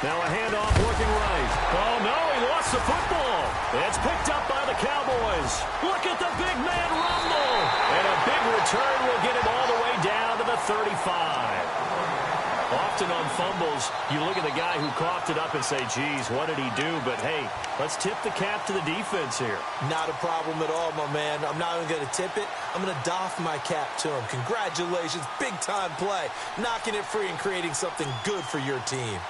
Now a handoff working right. Oh, no, he lost the football. It's picked up by the Cowboys. Look at the big man rumble. And a big return will get him all the way down to the 35. Often on fumbles, you look at the guy who coughed it up and say, geez, what did he do? But, hey, let's tip the cap to the defense here. Not a problem at all, my man. I'm not even going to tip it. I'm going to doff my cap to him. Congratulations. Big-time play. Knocking it free and creating something good for your team.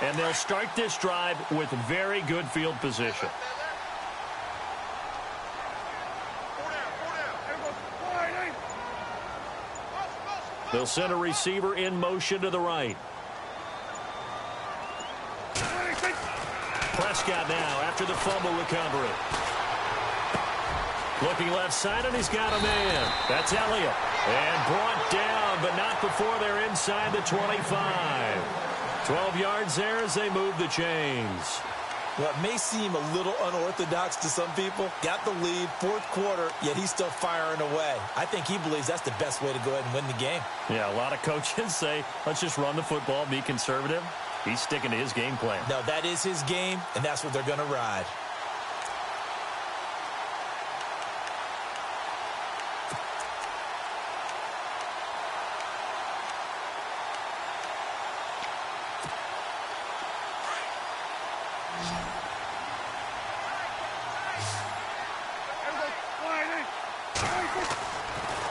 And they'll start this drive with very good field position. They'll send a receiver in motion to the right. Prescott now after the fumble recovery. Looking left side, and he's got a man. That's Elliott. And brought down, but not before they're inside the 25. 12 yards there as they move the chains. What may seem a little unorthodox to some people, got the lead, fourth quarter, yet he's still firing away. I think he believes that's the best way to go ahead and win the game. Yeah, a lot of coaches say, let's just run the football, be conservative. He's sticking to his game plan. No, that is his game, and that's what they're going to ride.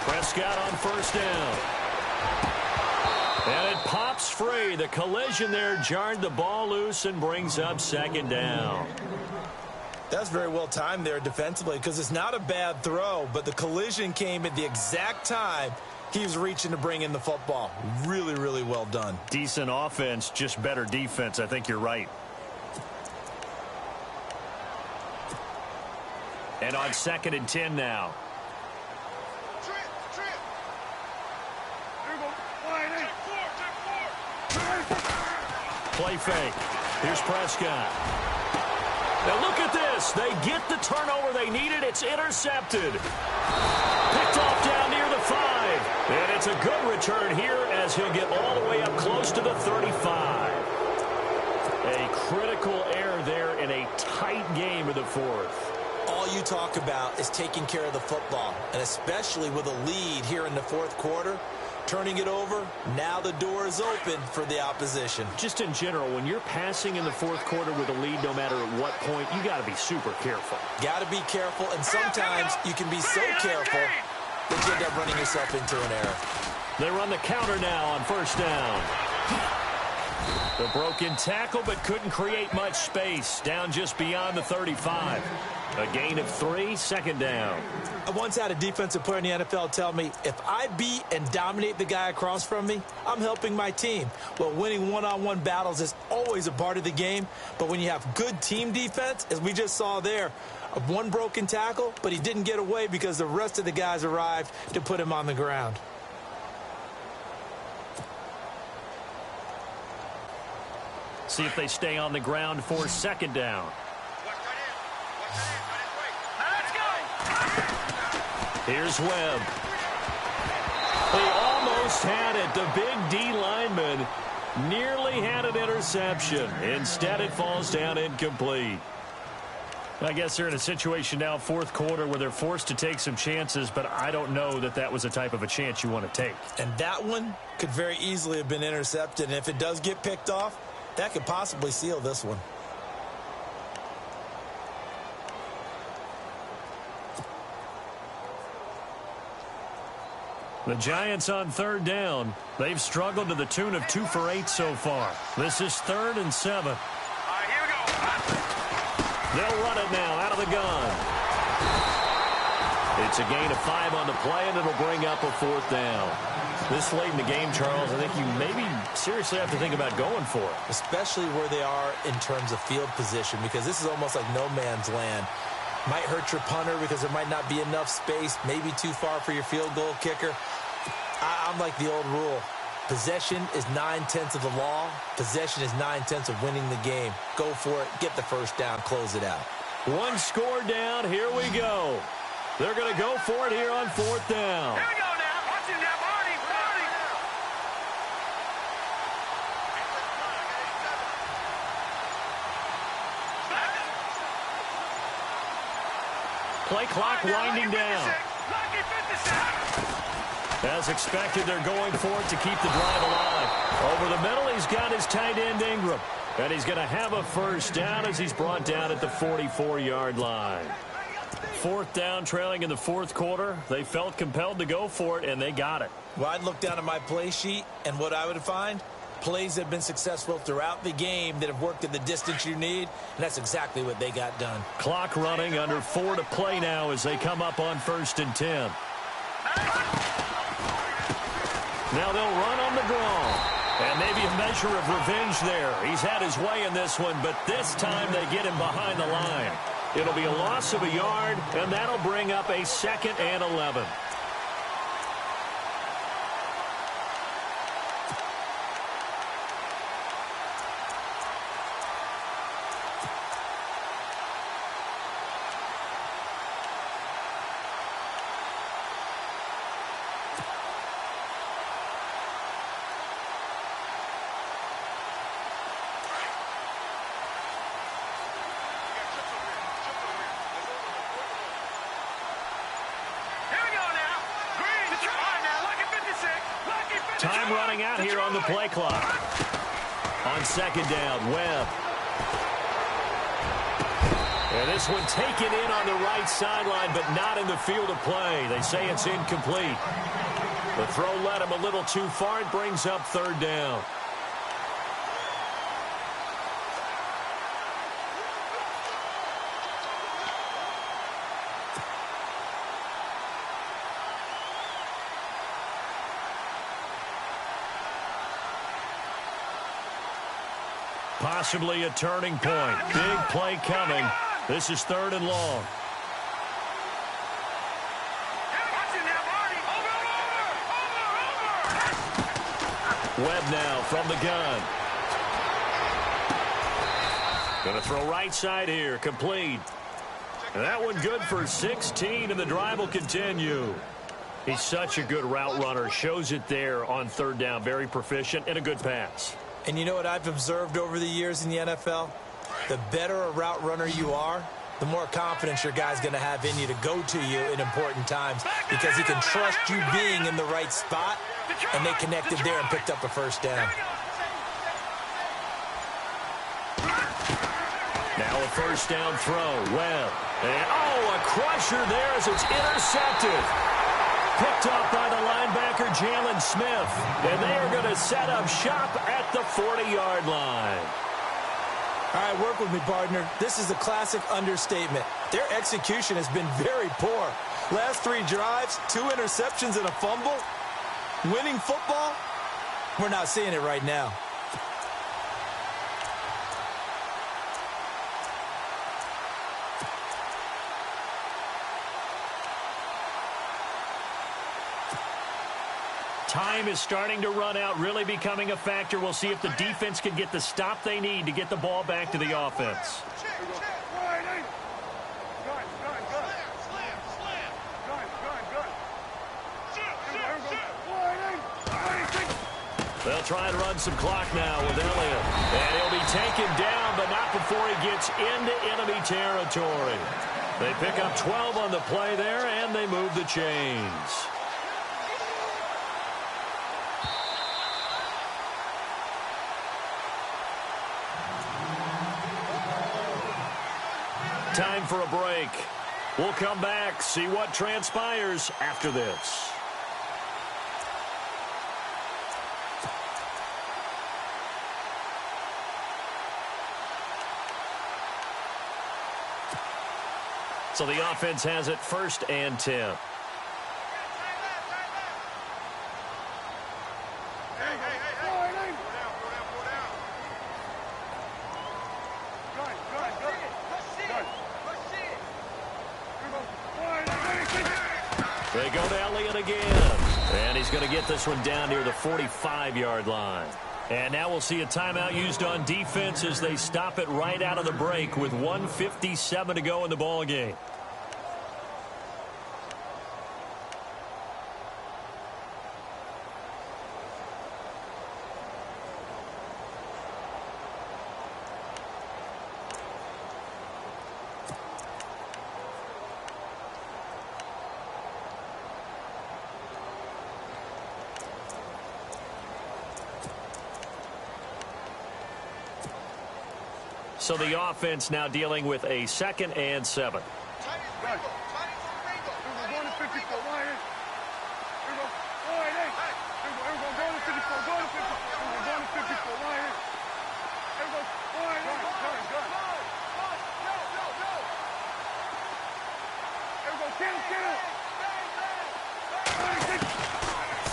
Prescott on first down. And it pops free. The collision there jarred the ball loose and brings up second down. That's very well timed there defensively because it's not a bad throw, but the collision came at the exact time he was reaching to bring in the football. Really, really well done. Decent offense, just better defense. I think you're right. And on 2nd and 10 now. Play fake. Here's Prescott. Now look at this. They get the turnover they needed. It's intercepted. Picked off down near the 5. And it's a good return here as he'll get all the way up close to the 35. A critical error there in a tight game of the 4th. All you talk about is taking care of the football, and especially with a lead here in the 4th quarter. Turning it over, now the door is open for the opposition. Just in general, when you're passing in the 4th quarter with a lead, no matter at what point, you got to be super careful. Got to be careful, and sometimes you can be so careful that you end up running yourself into an error. They run the counter now on 1st down. The broken tackle, but couldn't create much space. Down just beyond the 35. A gain of 3, 2nd down. I once had a defensive player in the NFL tell me, if I beat and dominate the guy across from me, I'm helping my team. Well, winning one-on-one battles is always a part of the game, but when you have good team defense, as we just saw there, one broken tackle, but he didn't get away because the rest of the guys arrived to put him on the ground. See if they stay on the ground for 2nd down. Here's Webb. They almost had it. The big D lineman nearly had an interception. Instead, it falls down incomplete. I guess they're in a situation now, 4th quarter, where they're forced to take some chances, but I don't know that that was the type of a chance you want to take. And that one could very easily have been intercepted. And if it does get picked off, that could possibly seal this one. The Giants on 3rd down. They've struggled to the tune of 2 for 8 so far. This is 3rd and 7. All right, here we go. They'll run it now out of the gun. It's a gain of 5 on the play, and it'll bring up a 4th down. This late in the game, Charles, I think you maybe seriously have to think about going for it. Especially where they are in terms of field position, because this is almost like no man's land. Might hurt your punter because there might not be enough space, maybe too far for your field goal kicker. I'm like the old rule. Possession is 9/10 of the law. Possession is 9/10 of winning the game. Go for it. Get the 1st down. Close it out. One score down. Here we go. They're going to go for it here on 4th down. Here we go now. Watch him now, Marty. Play clock winding down. Lucky 57. As expected, they're going for it to keep the drive alive. Over the middle, he's got his tight end, Ingram. And he's going to have a 1st down as he's brought down at the 44-yard line. 4th down, trailing in the 4th quarter. They felt compelled to go for it, and they got it. Well, I'd look down at my play sheet, and what I would find, plays that have been successful throughout the game that have worked at the distance you need, and that's exactly what they got done. Clock running, under 4 to play now as they come up on 1st and 10. Now they'll run on the draw. And maybe a measure of revenge there. He's had his way in this one, but this time they get him behind the line. It'll be a loss of a yard, and that'll bring up a 2nd and 11. Time running out here on the play clock. On 2nd down, Webb. And this one taken in on the right sideline, but not in the field of play. They say it's incomplete. The throw led him a little too far. It brings up third down. Possibly a turning point. Big play coming. This is third and long. Webb now from the gun. Going to throw right side here. Complete. And that one good for 16, and the drive will continue. He's such a good route runner. Shows it there on third down. Very proficient and a good pass. And you know what I've observed over the years in the NFL? The better a route runner you are, the more confidence your guy's going to have in you to go to you in important times because he can trust you being in the right spot, and they connected there and picked up a first down. Now a first down throw. Webb. And, a crusher there as it's intercepted. Picked up by the linebacker, Jalen Smith. And they are going to set up shop at the 40-yard line. All right, work with me, partner. This is a classic understatement. Their execution has been very poor. Last 3 drives, 2 interceptions and a fumble. Winning football? We're not seeing it right now. Time is starting to run out, really becoming a factor. We'll see if the defense can get the stop they need to get the ball back to the offense. They'll try and run some clock now with Elliott. And he'll be taken down, but not before he gets into enemy territory. They pick up 12 on the play there, and they move the chains. Time for a break. We'll come back, see what transpires after this. So the offense has it 1st and 10. They go to Elliott again. And he's going to get this one down near the 45-yard line. And now we'll see a timeout used on defense as they stop it right out of the break with 1:57 to go in the ball game. So the offense now dealing with a 2nd and 7.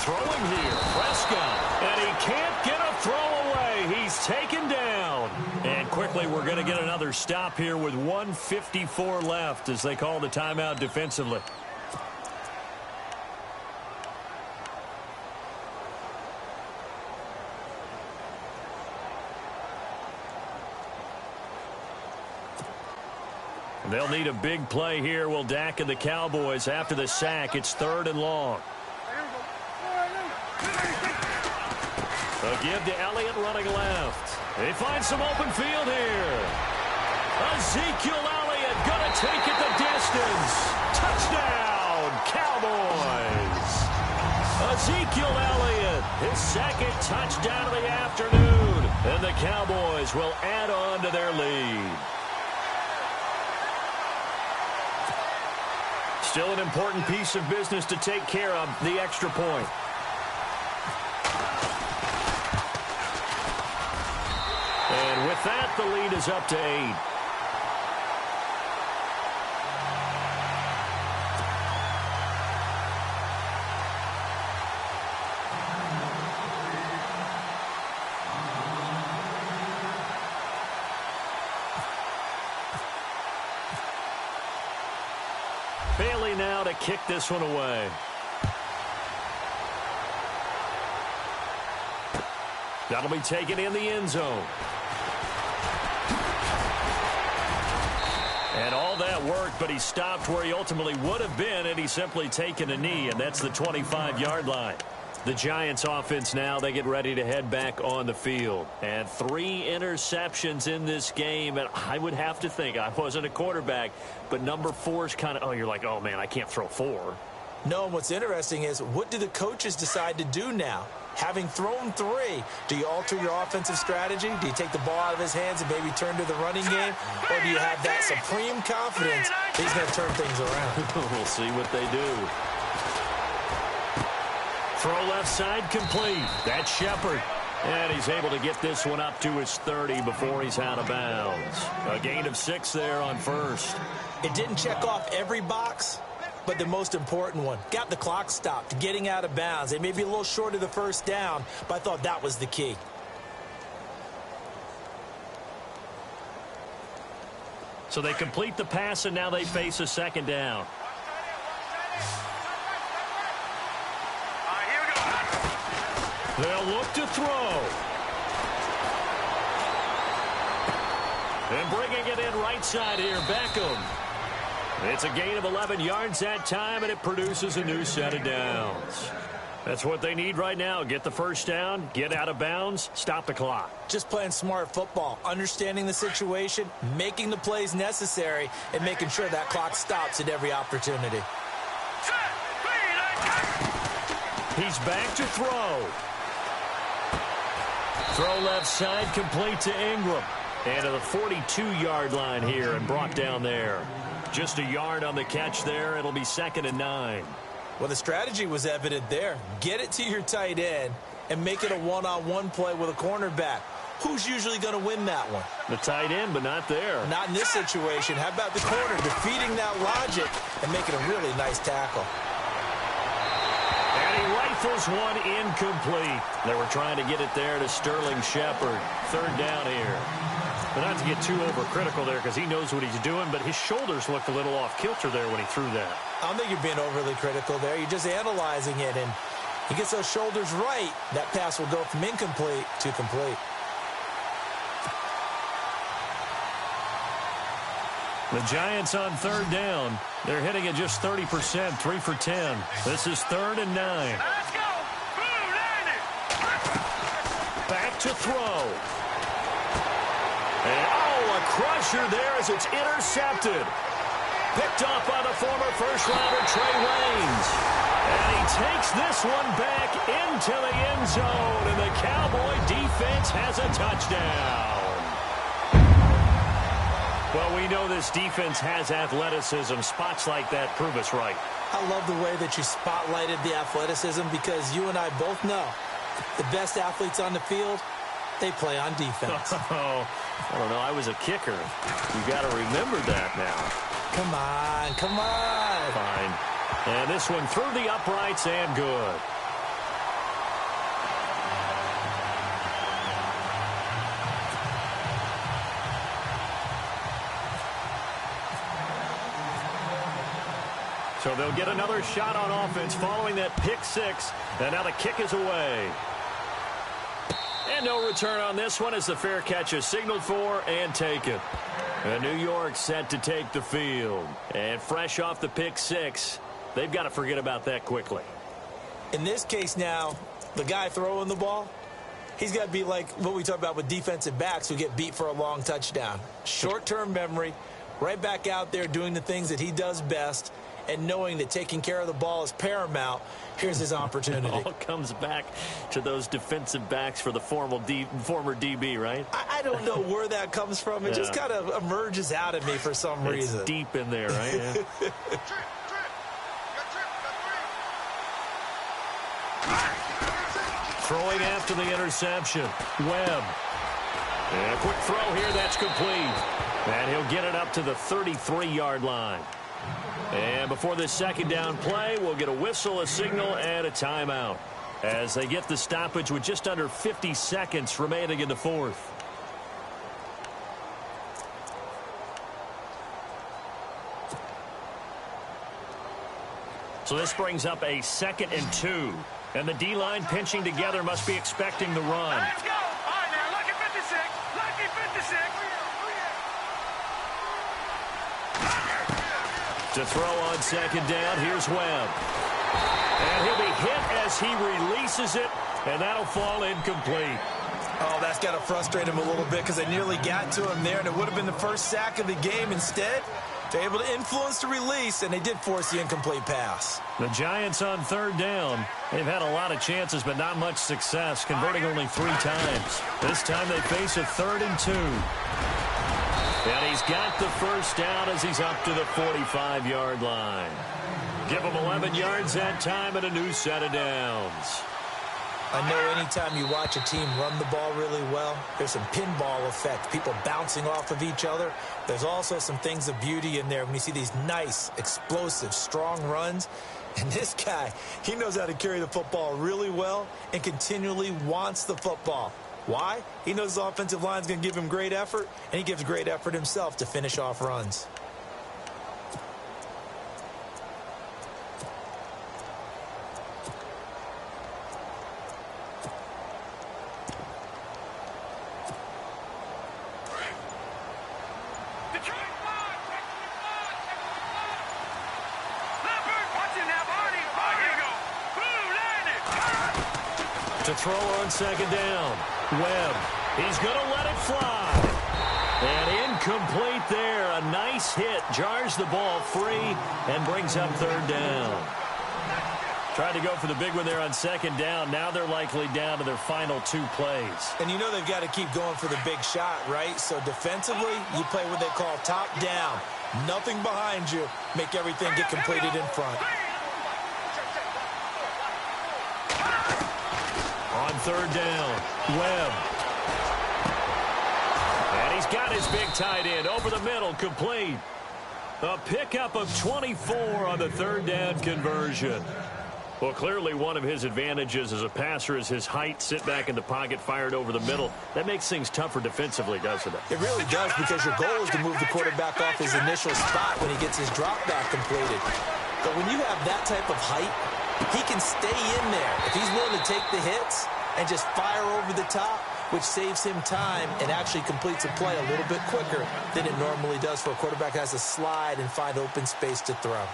Throwing here, Prescott, and he can't get a throw away. He's taken down. And quickly, we're going to get another stop here with 1:54 left as they call the timeout defensively. They'll need a big play here. Will Dak and the Cowboys after the sack. It's 3rd and long. A give to Elliott running left. They find some open field here. Ezekiel Elliott going to take it the distance. Touchdown, Cowboys. Ezekiel Elliott, his 2nd touchdown of the afternoon. And the Cowboys will add on to their lead. Still an important piece of business to take care of, the extra point. that, the lead is up to 8. Bailey now to kick this one away. That'll be taken in the end zone. And all that worked, but he stopped where he ultimately would have been had he simply taken a knee, and that's the 25-yard line. The Giants offense now, they get ready to head back on the field. And 3 interceptions in this game, and I would have to think, I wasn't a quarterback, but number 4 is kind of, you're like, oh, man, I can't throw 4. No, and what's interesting is, what do the coaches decide to do now? Having thrown 3, do you alter your offensive strategy? Do you take the ball out of his hands and maybe turn to the running game? Or do you have that supreme confidence that he's going to turn things around? We'll see what they do. Throw left side complete. That's Shepard. And he's able to get this one up to his 30 before he's out of bounds. A gain of 6 there on first. It didn't check off every box, but the most important one. Got the clock stopped, getting out of bounds. It may be a little short of the first down, but I thought that was the key. So they complete the pass, and now they face a second down. They'll look to throw. And bringing it in right side here, Beckham. It's a gain of 11 yards that time, and it produces a new set of downs. That's what they need right now. Get the first down, get out of bounds, stop the clock. Just playing smart football, understanding the situation, making the plays necessary, and making sure that clock stops at every opportunity. He's back to throw. Throw left side, complete to Ingram. And to the 42-yard line here and brought down there. Just a yard on the catch there. It'll be 2nd and 9. Well, the strategy was evident there. Get it to your tight end and make it a one-on-one play with a cornerback. Who's usually going to win that one? The tight end, but not there. Not in this situation. How about the corner defeating that logic and making a really nice tackle? And he rifles one incomplete. They were trying to get it there to Sterling Shepard. 3rd down here. But not to get too overcritical there because he knows what he's doing, but his shoulders looked a little off kilter there when he threw that. I don't think you're being overly critical there. You're just analyzing it, and he gets those shoulders right. That pass will go from incomplete to complete. The Giants on 3rd down. They're hitting at just 30%, 3 for 10. This is 3rd and 9. Let's go. Boom, Back to throw. And, a crusher there as it's intercepted. Picked off by the former first-rounder Trey Waynes. And he takes this one back into the end zone, and the Cowboy defense has a touchdown. Well, we know this defense has athleticism. Spots like that prove us right. I love the way that you spotlighted the athleticism because you and I both know the best athletes on the field, they play on defense. Oh, I don't know. I was a kicker. You got to remember that now. Come on, come on. Fine. And this one through the uprights and good. So they'll get another shot on offense following that pick 6. And now the kick is away. And no return on this one as the fair catch is signaled for and taken. And New York set to take the field. And fresh off the pick 6, they've got to forget about that quickly. In this case now, the guy throwing the ball, he's got to be like what we talk about with defensive backs who get beat for a long touchdown. Short-term memory, right back out there doing the things that he does best, and knowing that taking care of the ball is paramount. Here's his opportunity. It all comes back to those defensive backs for the former DB, right? I don't know where that comes from. It just kind of emerges out of me for some reason. It's deep in there, right? Yeah. Throwing after the interception. Webb. And a quick throw here, that's complete. And he'll get it up to the 33-yard line. And before this second down play, we'll get a whistle, a signal, and a timeout as they get the stoppage with just under 50 seconds remaining in the fourth. So this brings up a 2nd and 2. And the D-line pinching together must be expecting the run. Let's go. All right, now, lucky 56. Lucky 56. To throw on second down, here's Webb. And he'll be hit as he releases it, and that'll fall incomplete. Oh, that's got to frustrate him a little bit because they nearly got to him there, and it would have been the first sack of the game. Instead, they're able to influence the release, and they did force the incomplete pass. The Giants on third down. They've had a lot of chances, but not much success, converting only 3 times. This time they face a 3rd and 2. And he's got the first down as he's up to the 45-yard line. Give him 11 yards that time and a new set of downs. I know anytime you watch a team run the ball really well, there's some pinball effect, people bouncing off of each other. There's also some things of beauty in there when you see these nice, explosive, strong runs. And this guy, he knows how to carry the football really well and continually wants the football. Why? He knows the offensive line is going to give him great effort, and he gives great effort himself to finish off runs. To throw on second down, Webb. He's going to let it fly. And incomplete there. A nice hit. Jars the ball free and brings up third down. Tried to go for the big one there on second down. Now they're likely down to their final 2 plays. And you know they've got to keep going for the big shot, right? So defensively, you play what they call top down. Nothing behind you. Make everything get completed in front. On third down, Webb. And he's got his big tight end over the middle, complete. A pickup of 24 on the third down conversion. Well, clearly one of his advantages as a passer is his height, sit back in the pocket, fired over the middle. That makes things tougher defensively, doesn't it? It really does, because your goal is to move the quarterback off his initial spot when he gets his drop back completed. But when you have that type of height, he can stay in there if he's willing to take the hits and just fire over the top, which saves him time and actually completes a play a little bit quicker than it normally does for a quarterback who has to slide and find open space to throw.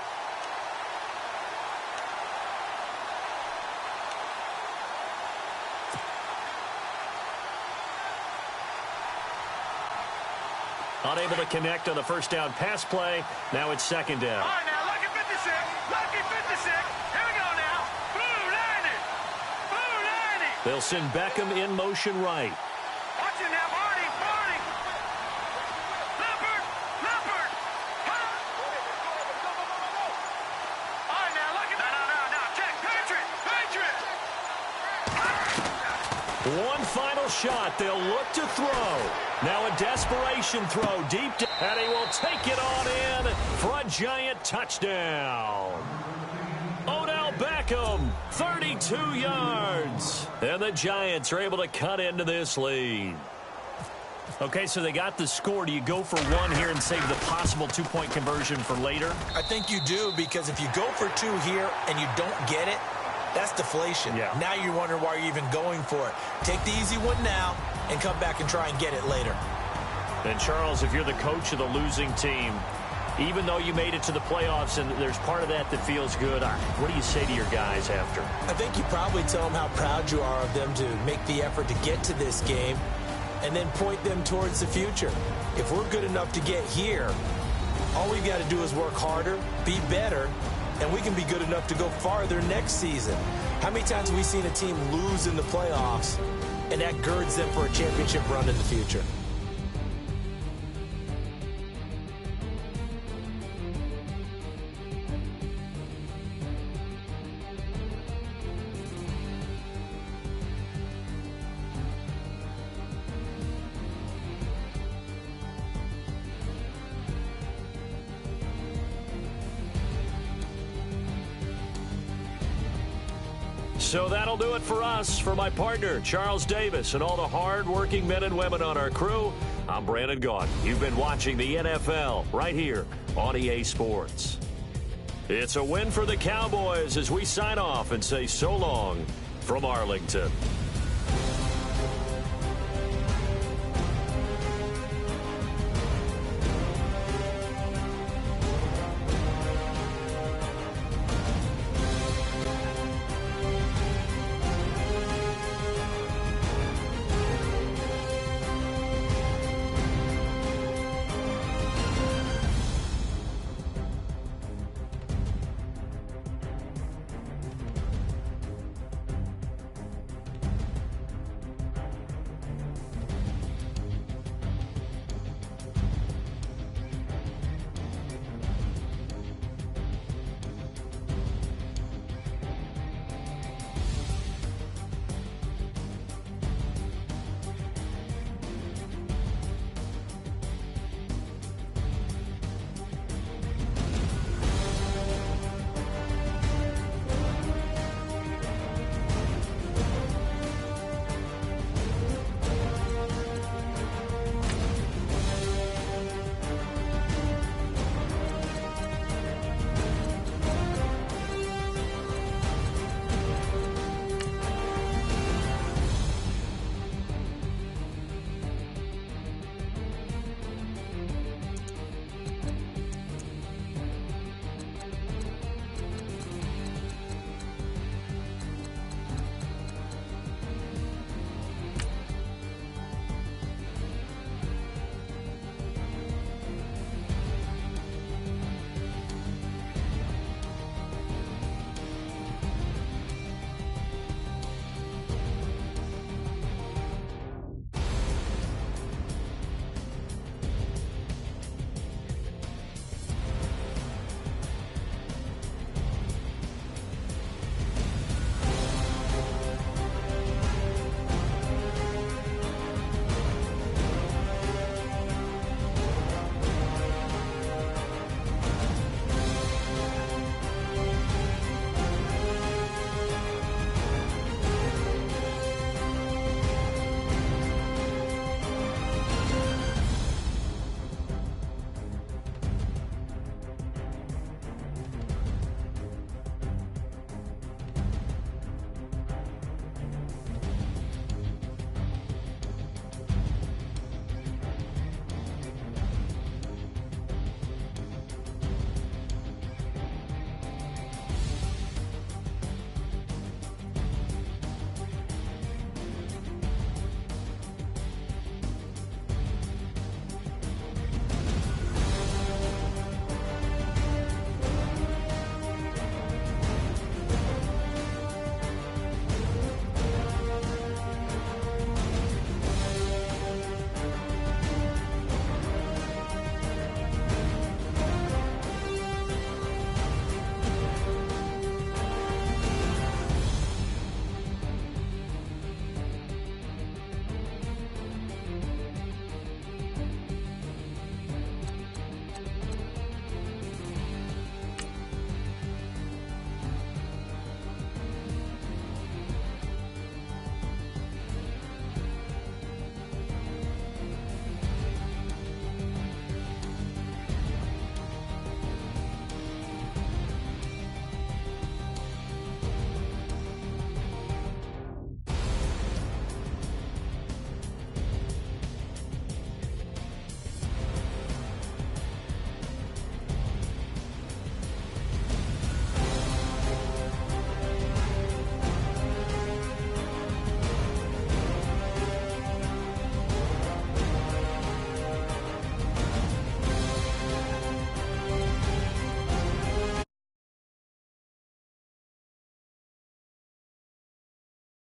Unable to connect on the first down pass play. Now it's second down. All right, now, lucky 56. Lucky 56. Here we go now. Blue 90. Blue 90. They'll send Beckham in motion right. Watch it now, Barney. Barney. Leopard. Leopard. All right, now, lucky. No. Check. Patriot. Patriot. One final shot. They'll look to throw. Now a desperation throw deep, and he will take it on in for a giant touchdown. Odell Beckham, 32 yards. And the Giants are able to cut into this lead. Okay, so they got the score. Do you go for one here and save the possible 2-point conversion for later? I think you do, because if you go for 2 here and you don't get it, that's deflation. Yeah. Now you're wondering why you're even going for it. Take the easy one now and come back and try and get it later. And, Charles, if you're the coach of the losing team, even though you made it to the playoffs and there's part of that feels good, what do you say to your guys after? I think you probably tell them how proud you are of them to make the effort to get to this game and then point them towards the future. If we're good enough to get here, all we've got to do is work harder, be better, and we can be good enough to go farther next season. How many times have we seen a team lose in the playoffs, and that girds them for a championship run in the future? So that'll do it for us. For my partner, Charles Davis, and all the hard-working men and women on our crew, I'm Brandon Gaudin. You've been watching the NFL right here on EA Sports. It's a win for the Cowboys as we sign off and say so long from Arlington.